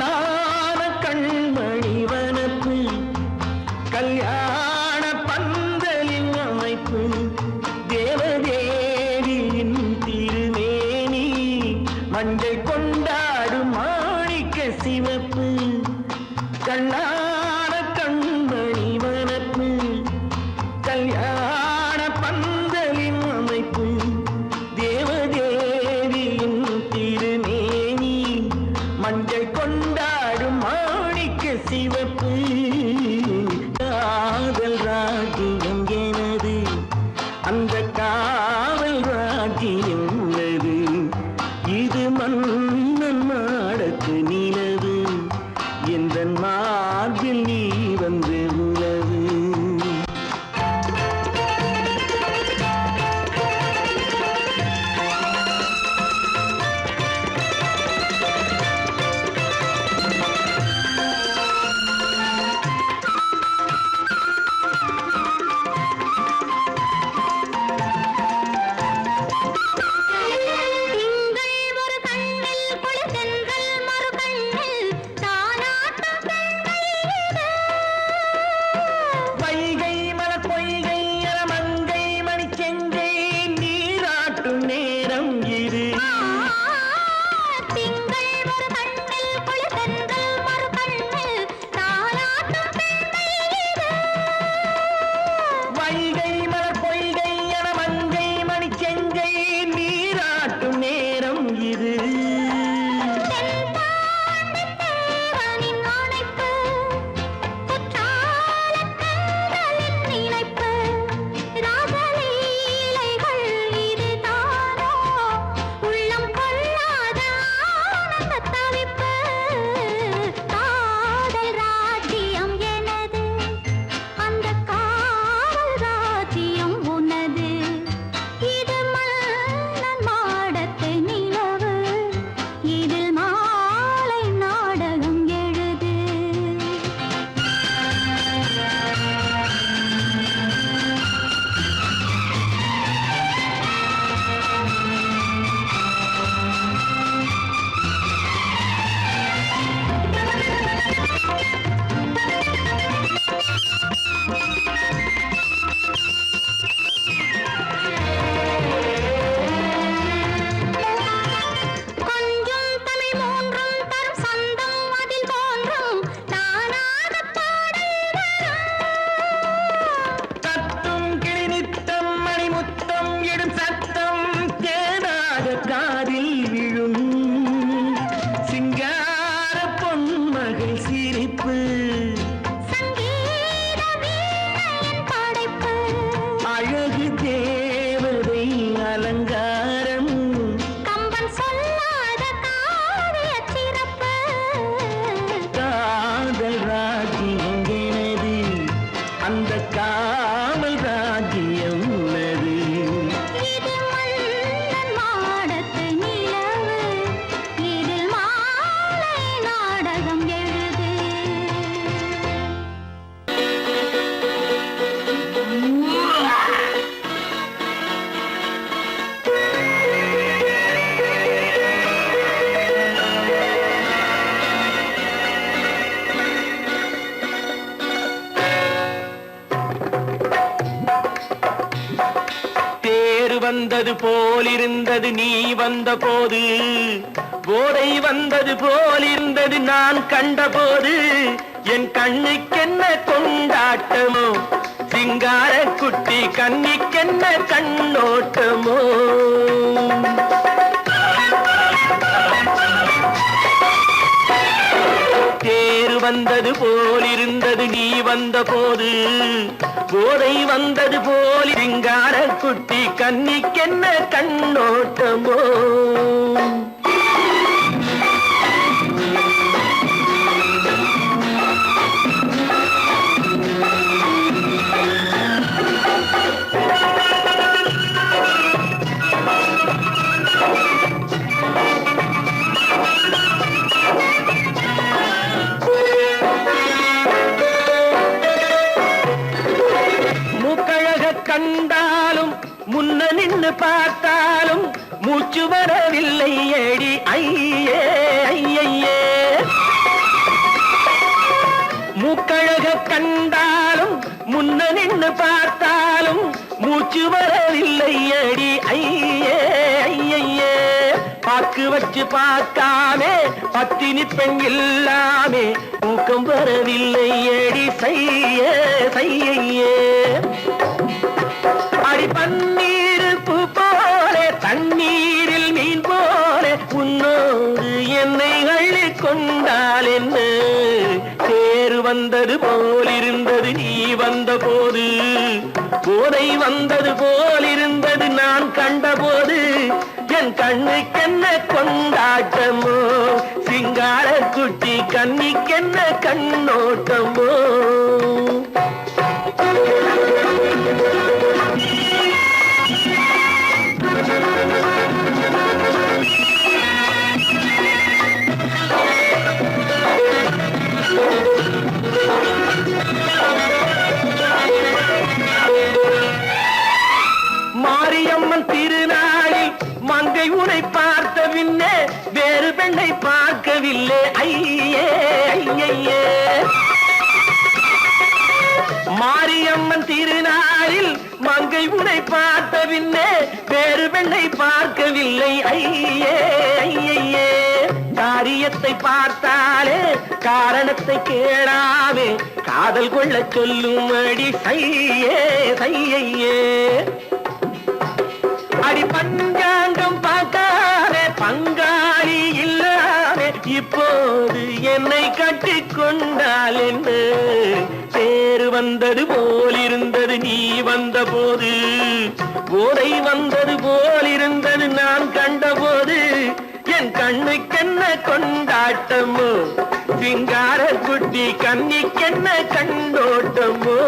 கண்ணான கண்மணி வனப்பு கல்யாண பந்தலின் அமைப்பு தேவதேவியின் திருமேனி மஞ்சள் கொண்டாடும் மாணிக்க சிவப்பு கண்ணான கண்மணி வனப்பு கல்யாண பந்தலின் அமைப்பு தேவதேவியின் திருமேனி மஞ்சள் கொண்டாடும் மாணிக்க சிவப்பு காதல் ராஜ்யம் எனது அந்த காவல் ராஜ்யம் உள்ளது இது மன்னன் மாடத்து நிலவு எந்த மார்பில் நீ வந்து உலவு திங்கள் ஒரு கண்ணில் குளிர்தென்றல் மறு கண்ணில் தாலாட்டும் பெண்கள் இது. வைகை மலர் பொய்கை மங்கை மணி செங்கை நீராட்டும் நேரம் இது திங்கள் ஒரு கண்ணில் குளிர்தென்றல் மறு கண்ணில் தாலாட்டும் பெண்கள் இது. வைகை மலர் பொய்கை மங்கை மணி செங்கை நீராட்டும் நேரம் இது தென்பாண்டித் தேவனின் அணைப்பு, குற்றாலக் கண்களின் நினைப்பு, ராசலீலைகள் இதுதானோ, உள்ளம் கொள்ளாத ஆனந்தத் தவிப்பு. காதல் ராஜ்யம் எனது, அந்த காவல் ராஜ்யம் உனது. இது மன்னன் மாடத்து நிலவு, இதில் மாலை நாடகம் எழுது. கொஞ்சம் தமிழ் மூன்றும் தரும் சந்தம் அதில் தோன்றும் நானாகப் பாடல் வரும். தத்தும் கிளி நித்தம் மணிமுத்தம் இடும் சத்தம் தேனாக காதில் விழும் சிங்கார பொன்மகள் சிரிப்பு சங்கீத வீணையின் படைப்பு, அழகு தேவதை அலங்காரம் கம்பன் சொல்லாத காவியச் சிறப்பு. காதல் ராஜ்யம் எனது அந்த காவல் ராஜ்யம் உள்ளது இது மன்னன் மாடத்து நிலவு, இதில் மாலை நாடகம் எழுது. தேர் வந்தது போலிருந்தது நீ வந்த போது போதை வந்தது போலிருந்தது நான் கண்டபோது என் கண்ணுக்கென்ன கொண்டாட்டமோ சிங்கார குட்டி கண்ணிக்கென்ன கண்ணோட்டமோ தேர் வந்தது போலிருந்தது நீ வந்த போது போதை வந்தது போல் சிங்கார குட்டி கண்ணிக்கென்ன கண்ணோட்டமோ கண்டாலும் முன்ன நின்னு பார்த்தாலும் மூச்சு வரவில்லை ஏடி ஐயே ஐயே மூக்கழக கண்டாலும் முன்ன நின்னு பார்த்தாலும் மூச்சு வரவில்லை அடி ஐயே ஐயே பாக்கு வச்சு பார்க்காமே பத்தினி பெண் இல்லாமே தூக்கம் வரவில்லை அடி செய்ய செய்யே அடி பன்னீர் பூ போல தண்ணீரில் மீன் போல உன்னோடு என்னை அள்ளி கொண்டால் என்ன தேர் வந்தது போலிருந்தது நீ வந்த போது போதை வந்தது போலிருந்தது நான் கண்டபோது என் கண்ணுக்கென்ன கொண்டாட்டமோ சிங்கார குட்டி கண்ணிக்கென்ன கண்ணோட்டமோ மாரியம்மன் திருநாளில் மங்கை உனை பார்த்த பின்னே வேறு பெண்ணை பார்க்கவில்லை ஐயே ஐயே மாரியம்மன் திருநாளில் மங்கை உனை பார்த்த பின்னே வேறு பெண்ணை பார்க்கவில்லை ஐயே ஐயே காரியத்தை பார்த்தாலே காரணத்தை கேளாமே காதல் கொள்ள சொல்லும் அடி சையே சையே அடி பஞ்சாங்கம் பார்க்காதே பங்காளி இல்லாமே இப்போது என்னை கட்டிக் கொண்டால் என்று தேர் வந்தது போலிருந்தது நீ வந்த போது போதை வந்தது போலிருந்தது நான் கண்டபோது என் கண்ணுக்கென்ன கொண்டாட்டமோ சிங்கார குட்டி கண்ணிக்கென்ன கண்டோட்டமோ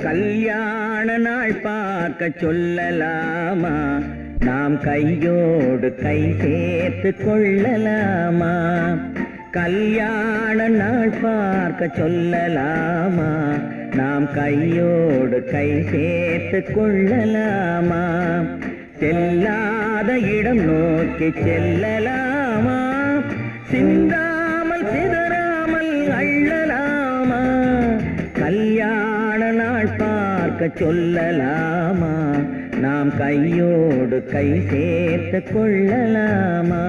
கல்யாண நாள் பார்க்க சொல்லலாமா நாம் கையோடு கை சேர்த்து கொள்ளலாமா கல்யாண நாள் பார்க்க சொல்லலாமா நாம் கையோடு கை சேர்த்து கொள்ளலாமா செல்லாத இடம் நோக்கி செல்லலாமா சிந்தாமல் சிதறாமல் அள்ளலாமா கல்யாண நாள் பார்க்க சொல்லலாமா நாம் கையோடு கை சேர்த்து கொள்ளலாமா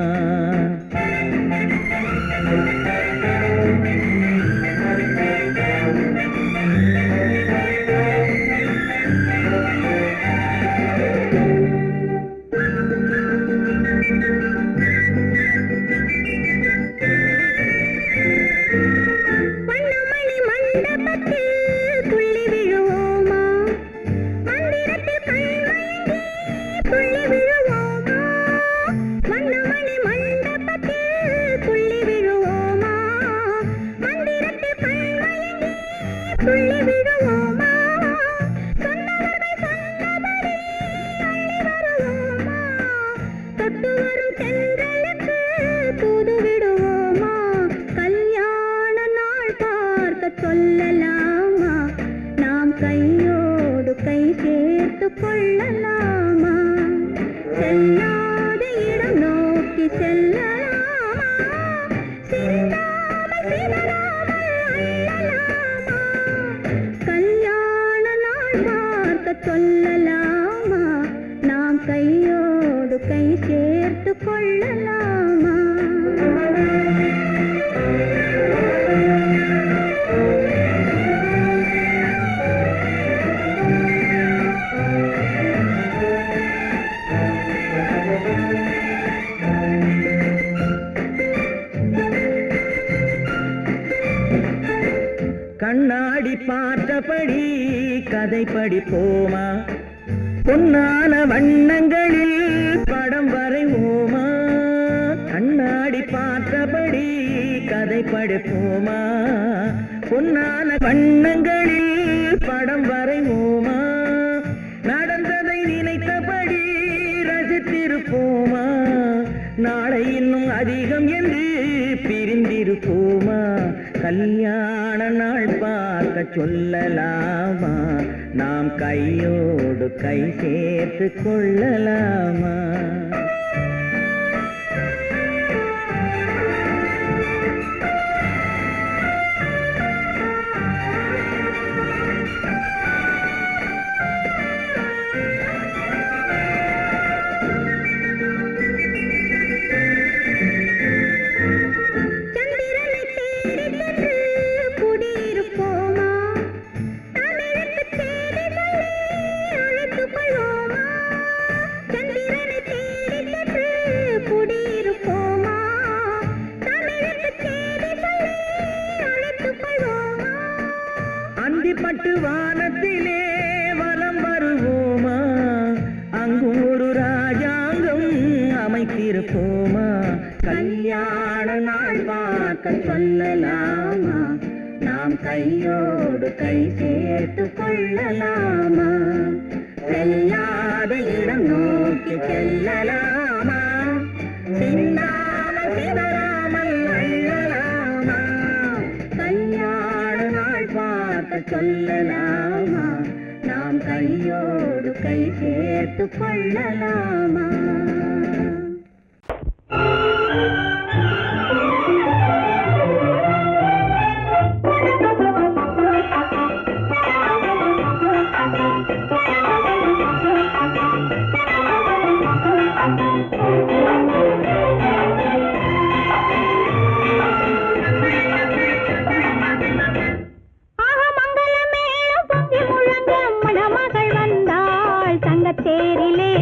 சொல்லலாமா நாம் கையோடு கை சேர்த்து கொள்ளலாமா செல்லாத இடம் நோக்கி செல்லலாமா சிந்தாமல் சிதறாமல் அள்ளலாமா கல்யாண நாள் பார்க்க சொல்லலாமா நாம் கையோடு கை சேர்த்து கொள்ளலாமா கண்ணாடி பார்த்தபடி கதை படிப்போமா பொன்னான வண்ணங்களில் படம் வரைவோமா கண்ணாடி பார்த்தபடி கதை படிப்போமா பொன்னான வண்ணங்களில் படம் வரைவோமா நடந்ததை நினைத்தபடி ரசித்திருப்போமா நாளை இன்னும் அதிகம் என்று பிரிந்திருப்போமா? கல்யாண நாள் பார்க்க சொல்லலாமா? நாம் கையோடு கை சேர்த்து கொள்ளலாமா? பட்டு வானத்திலே வலம் வருவோமா? அங்கும் ஒரு ராஜாங்கம் அமைத்திருப்போமா? கல்யாண நாள் பார்க்க சொல்லலாமா? நாம் கையோடு கை சேர்த்து கொள்ளலாமா? செல்லாத இடம் நோக்கி செல்லலாமா? சிந்தாமல் சிதறாமல் அள்ளலாமா? கல்யாண நாள் பார்க்க சொல்லலாமா? நாம் கையோடு கை சேர்த்து கொள்ளலாமா? தேரிலே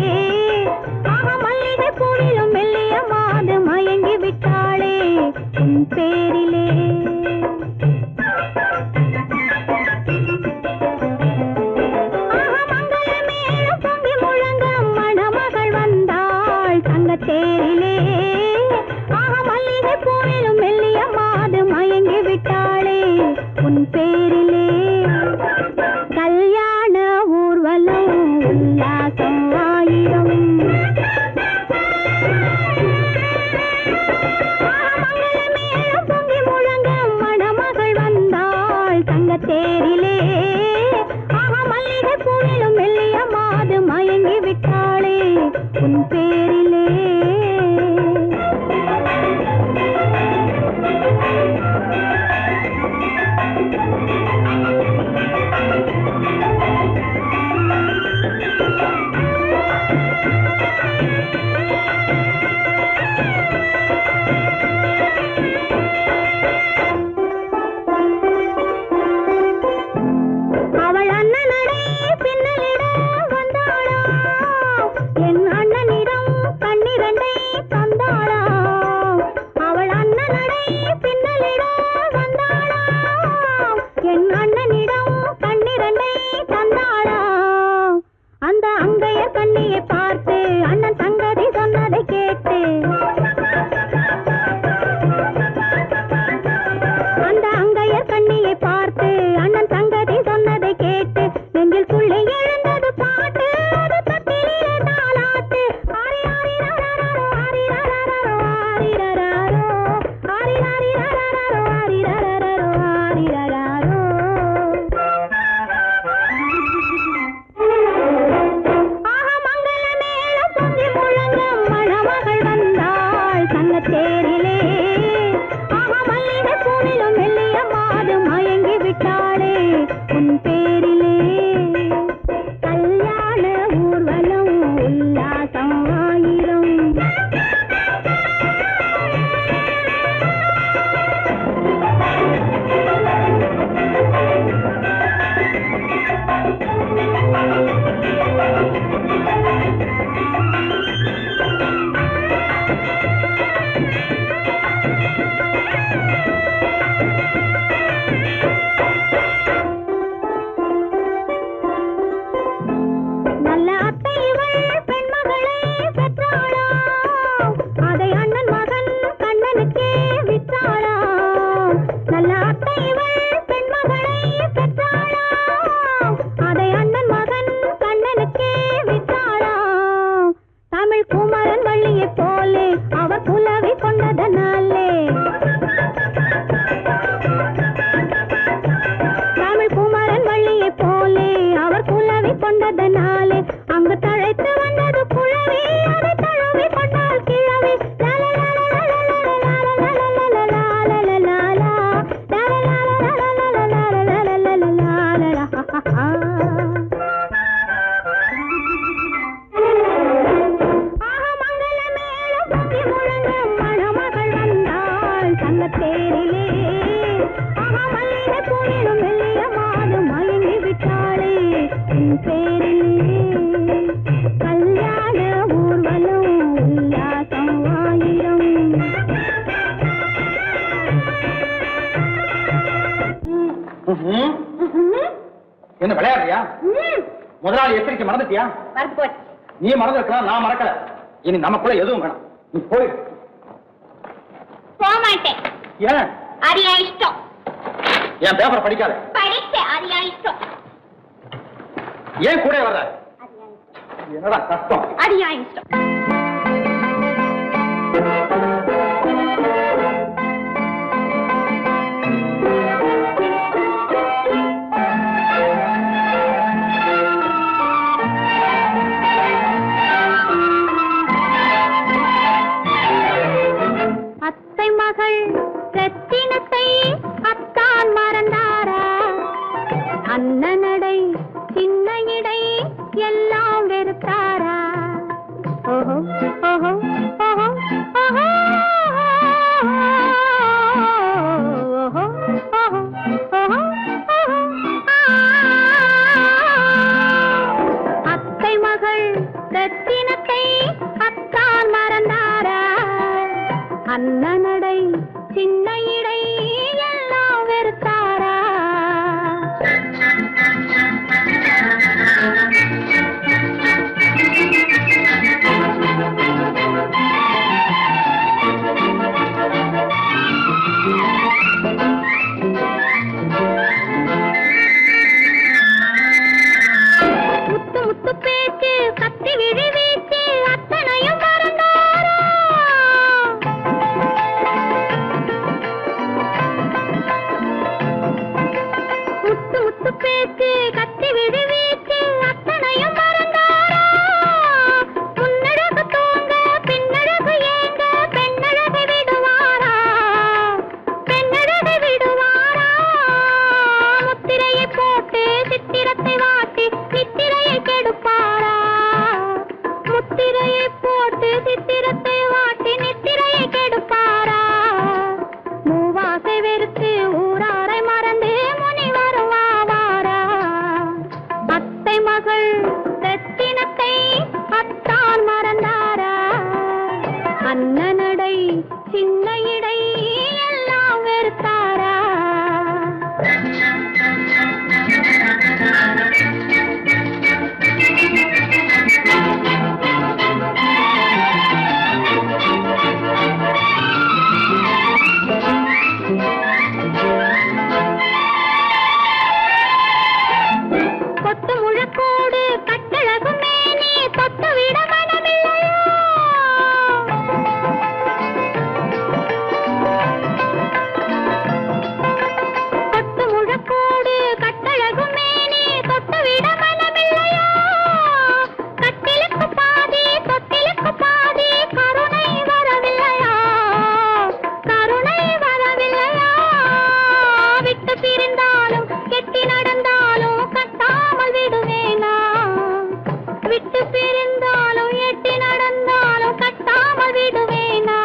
ஆக மல்லிகை பூவிலும் மெல்லிய மாது மயங்கி விட்டாளே உன் பேரிலே. ஆக மங்கள மேளம் பொங்கி முழங்க மணமகள் வந்தாள் தங்க தேரிலே ஆக மல்லிகை பூவிலும் மெல்லிய மாது மயங்கி விட்டாளே உன் பேரிலே. கல்யாண ஊர்வலம் உல்லாசம் ஆயிரம் மங்கள மேளம் பொங்கி முழங்க மணமகள் வந்தாள் தங்க தேரிலே ஆக மல்லிகை பூவிலும் மெல்லிய மாது மயங்கி விட்டாளே உன் பேரிலே. அவள் அண்ணனடை பின்னலிட வந்தாளா என் அண்ணனிடம் கண்ணிரண்டை தந்தாளா. அவள் அண்ணனடை பின்னலிட வந்தாளா என் அண்ணனிடம் கண்ணிரண்டை தந்தாளா. அந்த அங்கைய கண்ணியை பார்த்து அண்ணன் சங்கதி சொன்னதை கேட்டு அந்த அங்கையர் கண்ணியை பார்த்து அண்ணன் சங்கதி சொன்னதை கேட்டு நெஞ்சில் புள்ளை எழுந்தது பாட்டு அது தட்டிலே தாலாட்டு. ஆரி ஆரி ரரரரோ ஆரி ரரரரோ ஆரி ரரரோ ஆரி ஆரி ரரரரோ ஆரி ரரரரோ ஆரி ரரரோ. ஆக மங்கள மேளம் பொங்கி முழங்க மணமகள் வந்தாள் தங்க தேரிலே ஆக மல்லிகை பூவிலும் மெல்லிய மாது மயங்கி விட்டாளே உன் பேரிலே. கல்யாண ஊர்வலம் உல்லாசம் ஆயிரம் நல்ல அத்தை இவள் பெண்மகளை பெற்றாளா அதை அண்ணன் மகன் கண்ணனுக்கே விற்றாளா. நல்ல அத்தை இவள் பெண்மகளை பெற்றாளா அதை அண்ணன் மகன் கண்ணனுக்கே விற்றாளா. தமிழ் குமரன் வள்ளியைப் போலே அவர் குல வரும் தங்கத்தேரிலே மல்லிகை பூவிலும் மெல்லிய மாது மயங்கி விட்டாளே உன் பேரிலே கல்யாண ஊர்வலம் உல்லாசம் ஆயிரம். என்ன விளையாடுறியா? முதலாளி எச்சரிக்கை மறந்துட்டியா? மறந்து போச்சு. நீ மறந்துருக்கலாம், நான் மறக்கல. இனி நமக்குள்ள எதுவும் வேணாம், நீ போய். போக மாட்டேன். ஏன்? அது என் இஷ்டம். என் பேப்பர் படிக்காத. படிச்சேன், அது என் இஷ்டம். ஏன் கூட வர்ற? என்னடா கஷ்டம்? அது என் இஷ்டம். அத்தை மகள் ரத்தினத்தை அத்தான் மறந்தாரா? அண்ணனடை சின்ன இடை எல்லாம் வெறுத்தாரா? ஓஹோ ஓஹோ ஓஹோ ஓஹோ ஓஹோ ஓஹோ ஓஹோ. அத்தை மகள் ரத்தினத்தை அத்தான் மறந்தாரா? அண்ணனடை சின்ன இடை எல்லாம் வெறுத்தாரா? முத்து முத்து பேச்சு கத்தி விழி வீச்சு அத்தனையும் மறந்தாரா? முத்து முத்து பேச்சு கத்தி விழி வீச்சு அத்தனையும் மறந்தாரா? முன்னழகு தூங்க பின்னழகு ஏங்க பெண்ணழகை விடுவாரா? பெண்ணழகை விடுவாரா? முத்திரையை போட்டு சித்திரத்தை வாட்டி நித்திரையை கெடுப்பாரா? முத்திரையை போட்டு சித்திரத்தை வாட்டி நித்திரையை கெடுப்பாரா? மூவாசை வெறுத்து ஊராரை மறந்து முனி வருவாரா? அத்தை மகள் ரத்தினத்தை அத்தான் மறந்தாரா? அண்ணனடை சின்ன இடை எல்லாம் வெறுத்தாரா? கொத்து முழக்கோடு கட்டழகு மேனி தொட்டு விட மனமில்லையா? கொத்து முழக்கோடு கட்டழகு மேனி தொட்டு விட மனமில்லையா? கட்டிலுக்கு பாதி தொட்டிலுக்கு பாதி கருணை வரவில்லையா? கருணை வரவில்லையா? விட்டு பிரிந்தாலும் கெட்டி நடந்தாலும் கட்டாமல் விடுவேனா? விட்டு பிரிந்தாலும் எட்டி நடந்தாலும் கட்டாமல் விடுவேனா?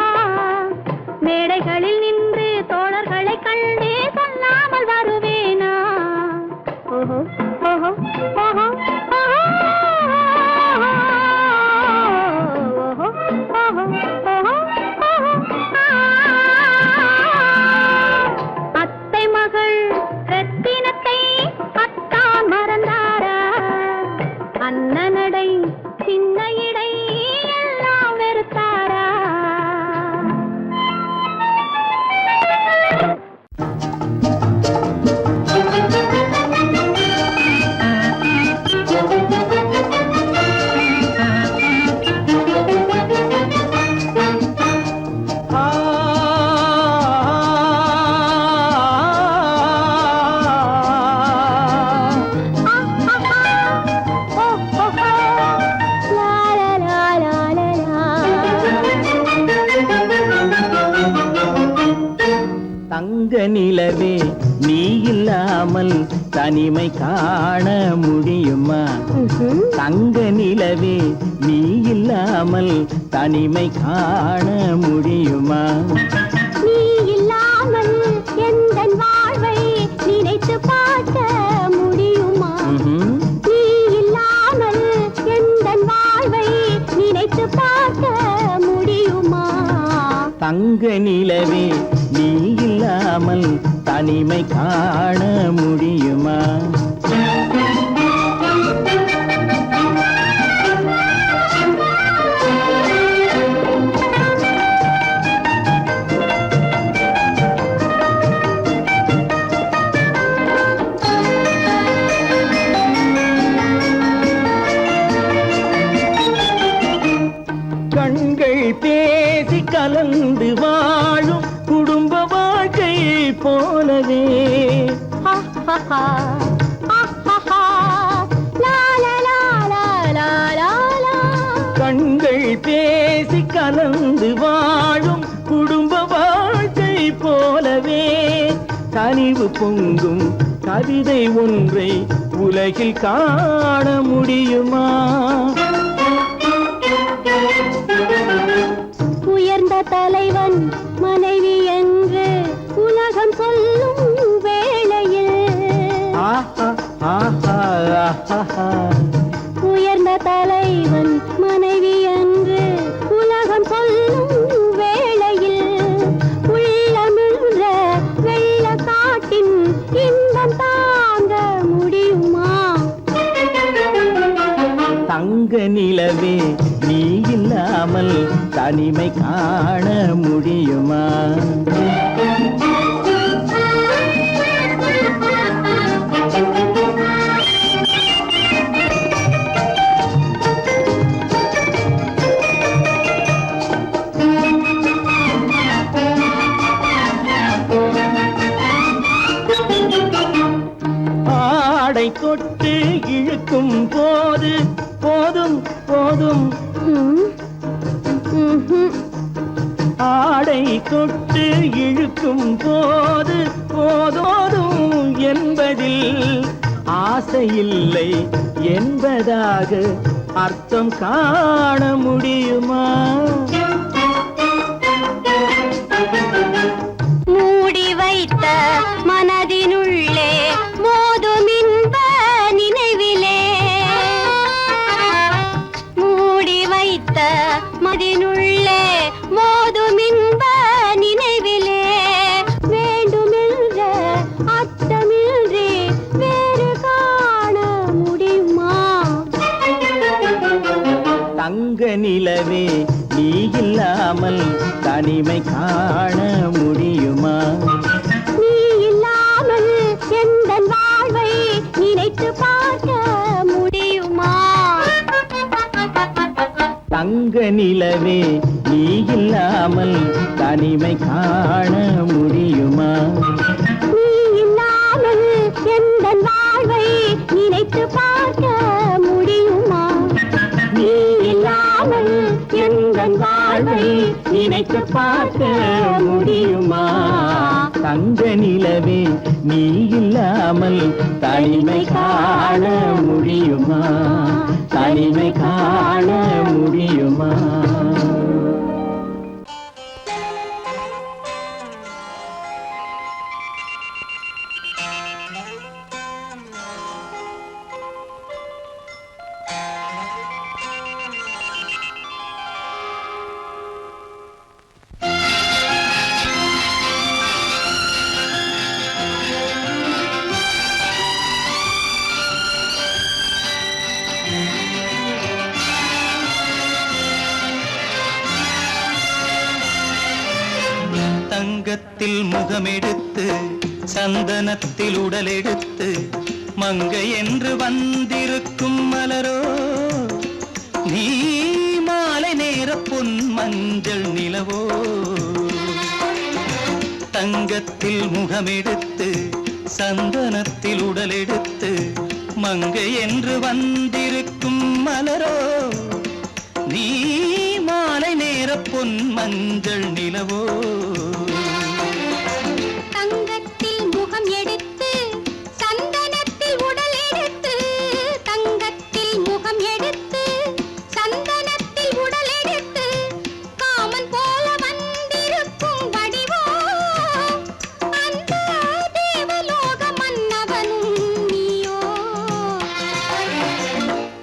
மேடைகளில் நின்று தோழர்களை கண்டு சொல்லாமல் வருவேனா? ஓஹோ ஓஹோ ஓஹோ ஓஹோ ஓஹோ ஓஹோ ஓஹோ ஓஹோ. அத்தை மகள் ரத்தினத்தை அத்தான் மறந்தாரா? அண்ணனடை சின்ன இடை எல்லாம் வெறுத்தாரா? தங்க நிலவே நீ இல்லாமல் தனிமை காண முடியுமா? தங்க நிலவே நீ இல்லாமல் தனிமை காண முடியுமா? நீ இல்ல தங்க நிலவே நீ இல்லாமல் தனிமை காண முடியுமா? கண்கள் பேசி கலந்து வாழும் குடும்ப வாழ்க்கை போலவே கண்கள் பேசி கலந்து வாழும் குடும்ப வாழ்க்கை போலவே கனிவு பொங்கும் கவிதை ஒன்றை உலகில் காண முடியுமா? உயர்ந்த தலைவன் மனைவி என்று உலகம் சொல்லும் வேளையில் உயர்ந்த தலைவன் மனைவி என்று உலகம் சொல்லும் வேளையில் உள்ளமிழ்ந்த வெள்ள காட்டின் இன்பம் தாங்க முடியுமா? தங்க நிலவே நீ இல்லாமல் தனிமை காண முடியுமா? ஆடை தொட்டு இழுக்கும் போது போதும் போதும் ஆடை தொட்டு இழுக்கும் போது போதோதும் என்பதில் ஆசையில்லை என்பதாக அர்த்தம் காண முடியுமா? மூடி வைத்த மனதினுள்ளே மோதும் இன்ப நினைவிலே மூடி வைத்த மனதினுள்ளே மோதும் இன்ப நினைவிலே வேண்டுமென்ற அச்சமின்றி வேறு காண முடியுமா? தங்க நிலவே நீ இல்லாமல் தனிமை காண முடியுமா? நீ இல்லாமல் எந்தன் வாழ்வை நினைத்து பார்க்க முடியுமா? தங்க நிலவே நீ இல்லாமல் தனிமை காண முடியுமா? நீ இல்லாமல் எந்தன் வாழ்வை நினைத்து பார்க்க முடியுமா? நீ இல்லாமல் எந்தன் வாழ்வை நினைத்து பார்க்க முடியுமா? தங்க நிலவே நீ இல்லாமல் தனிமை காண முடியுமா? தனிமை காண முடியுமா? தங்கத்தில் முகமெடுத்து சந்தனத்தில் உடலெடுத்து மங்கை என்று வந்திருக்கும் மலரோ நீ மாலை நேர பொன் மஞ்சள் நிலவோ தங்கத்தில் முகமெடுத்து சந்தனத்தில் உடலெடுத்து மங்கை என்று வந்திருக்கும் மலரோ நீ மாலை நேர பொன் மஞ்சள் நிலவோ தங்கத்தில் முகம் எடுத்து சந்தனத்தில் உடல் எடுத்து தங்கத்தில் முகம் எடுத்து சந்தனத்தில் உடல் எடுத்து காமன் போல வந்திருக்கும் வடிவோ அந்த தேவலோக மன்னவனும் நீயோ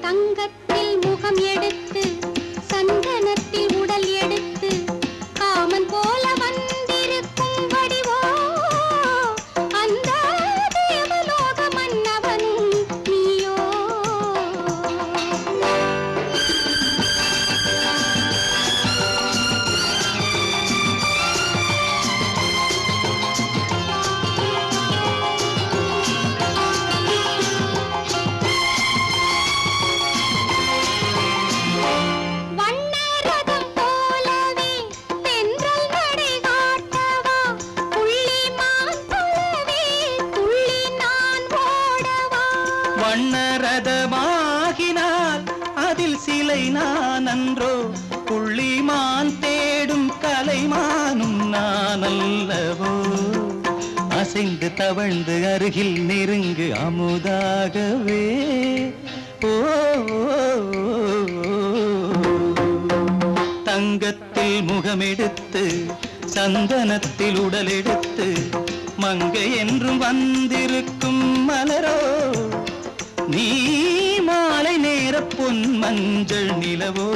தங்கத்தில் முகம் எடுத்து சந்தனத்தில் உடல் எடுத்து காமன் போல வண்ணரதமாகினால் அதில் சிலை நான் அன்றோ, புள்ளிமான் தேடும் கலைமானும் நான் அல்லவோ. அசைந்து தவழ்ந்து அருகில் நெருங்கு அமுதாகவே. ஓ தங்கத்தில் முகமெடுத்து சந்தனத்தில் உடலெடுத்து மங்கை என்றும் வந்திருக்கும் மலரோ, நீ மாலை நேர பொன் மஞ்சள் நிலவோ.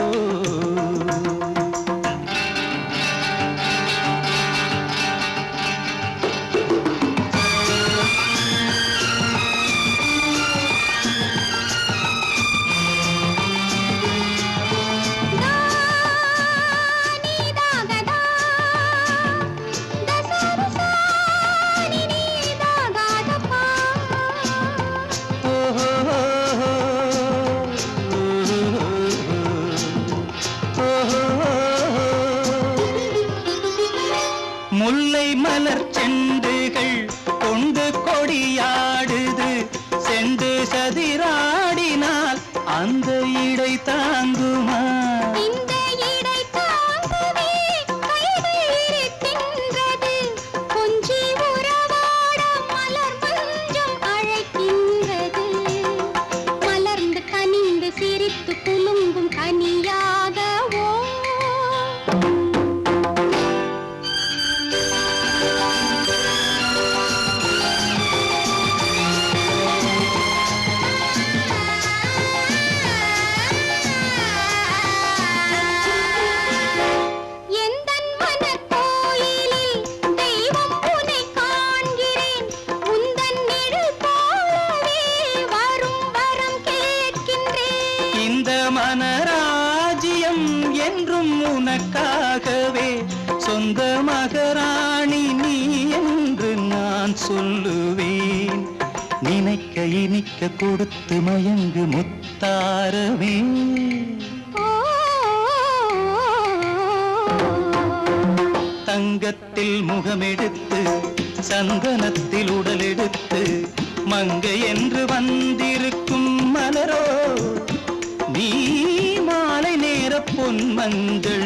முல்லை மலர் செண்டுகள் கொண்டு கொடியாடுது, செண்டு சதிராடினால் அந்த இடை தாங்குமா? இந்த இடை தாங்குவே கைகள் இருக்கின்றது, கொஞ்சி உறவாட மலர் மஞ்சம் அழைக்கின்றது. மலர்ந்து கனிந்து சிரித்து குலுங்கும் கனியாகவோ. மனராஜ்யம் என்றும் உனக்காகவே, சொந்த மகராணி நீ என்று நான் சொல்லுவேன். நினைக்க இனிக்க கொடுத்து மயங்கு முத்தாரவே. தங்கத்தில் முகமெடுத்து சந்தனத்தில் உடலெடுத்து மங்கை என்று வந்திருக்கும் மலரோ, நீ மாலை நேர பொன் மஞ்சள்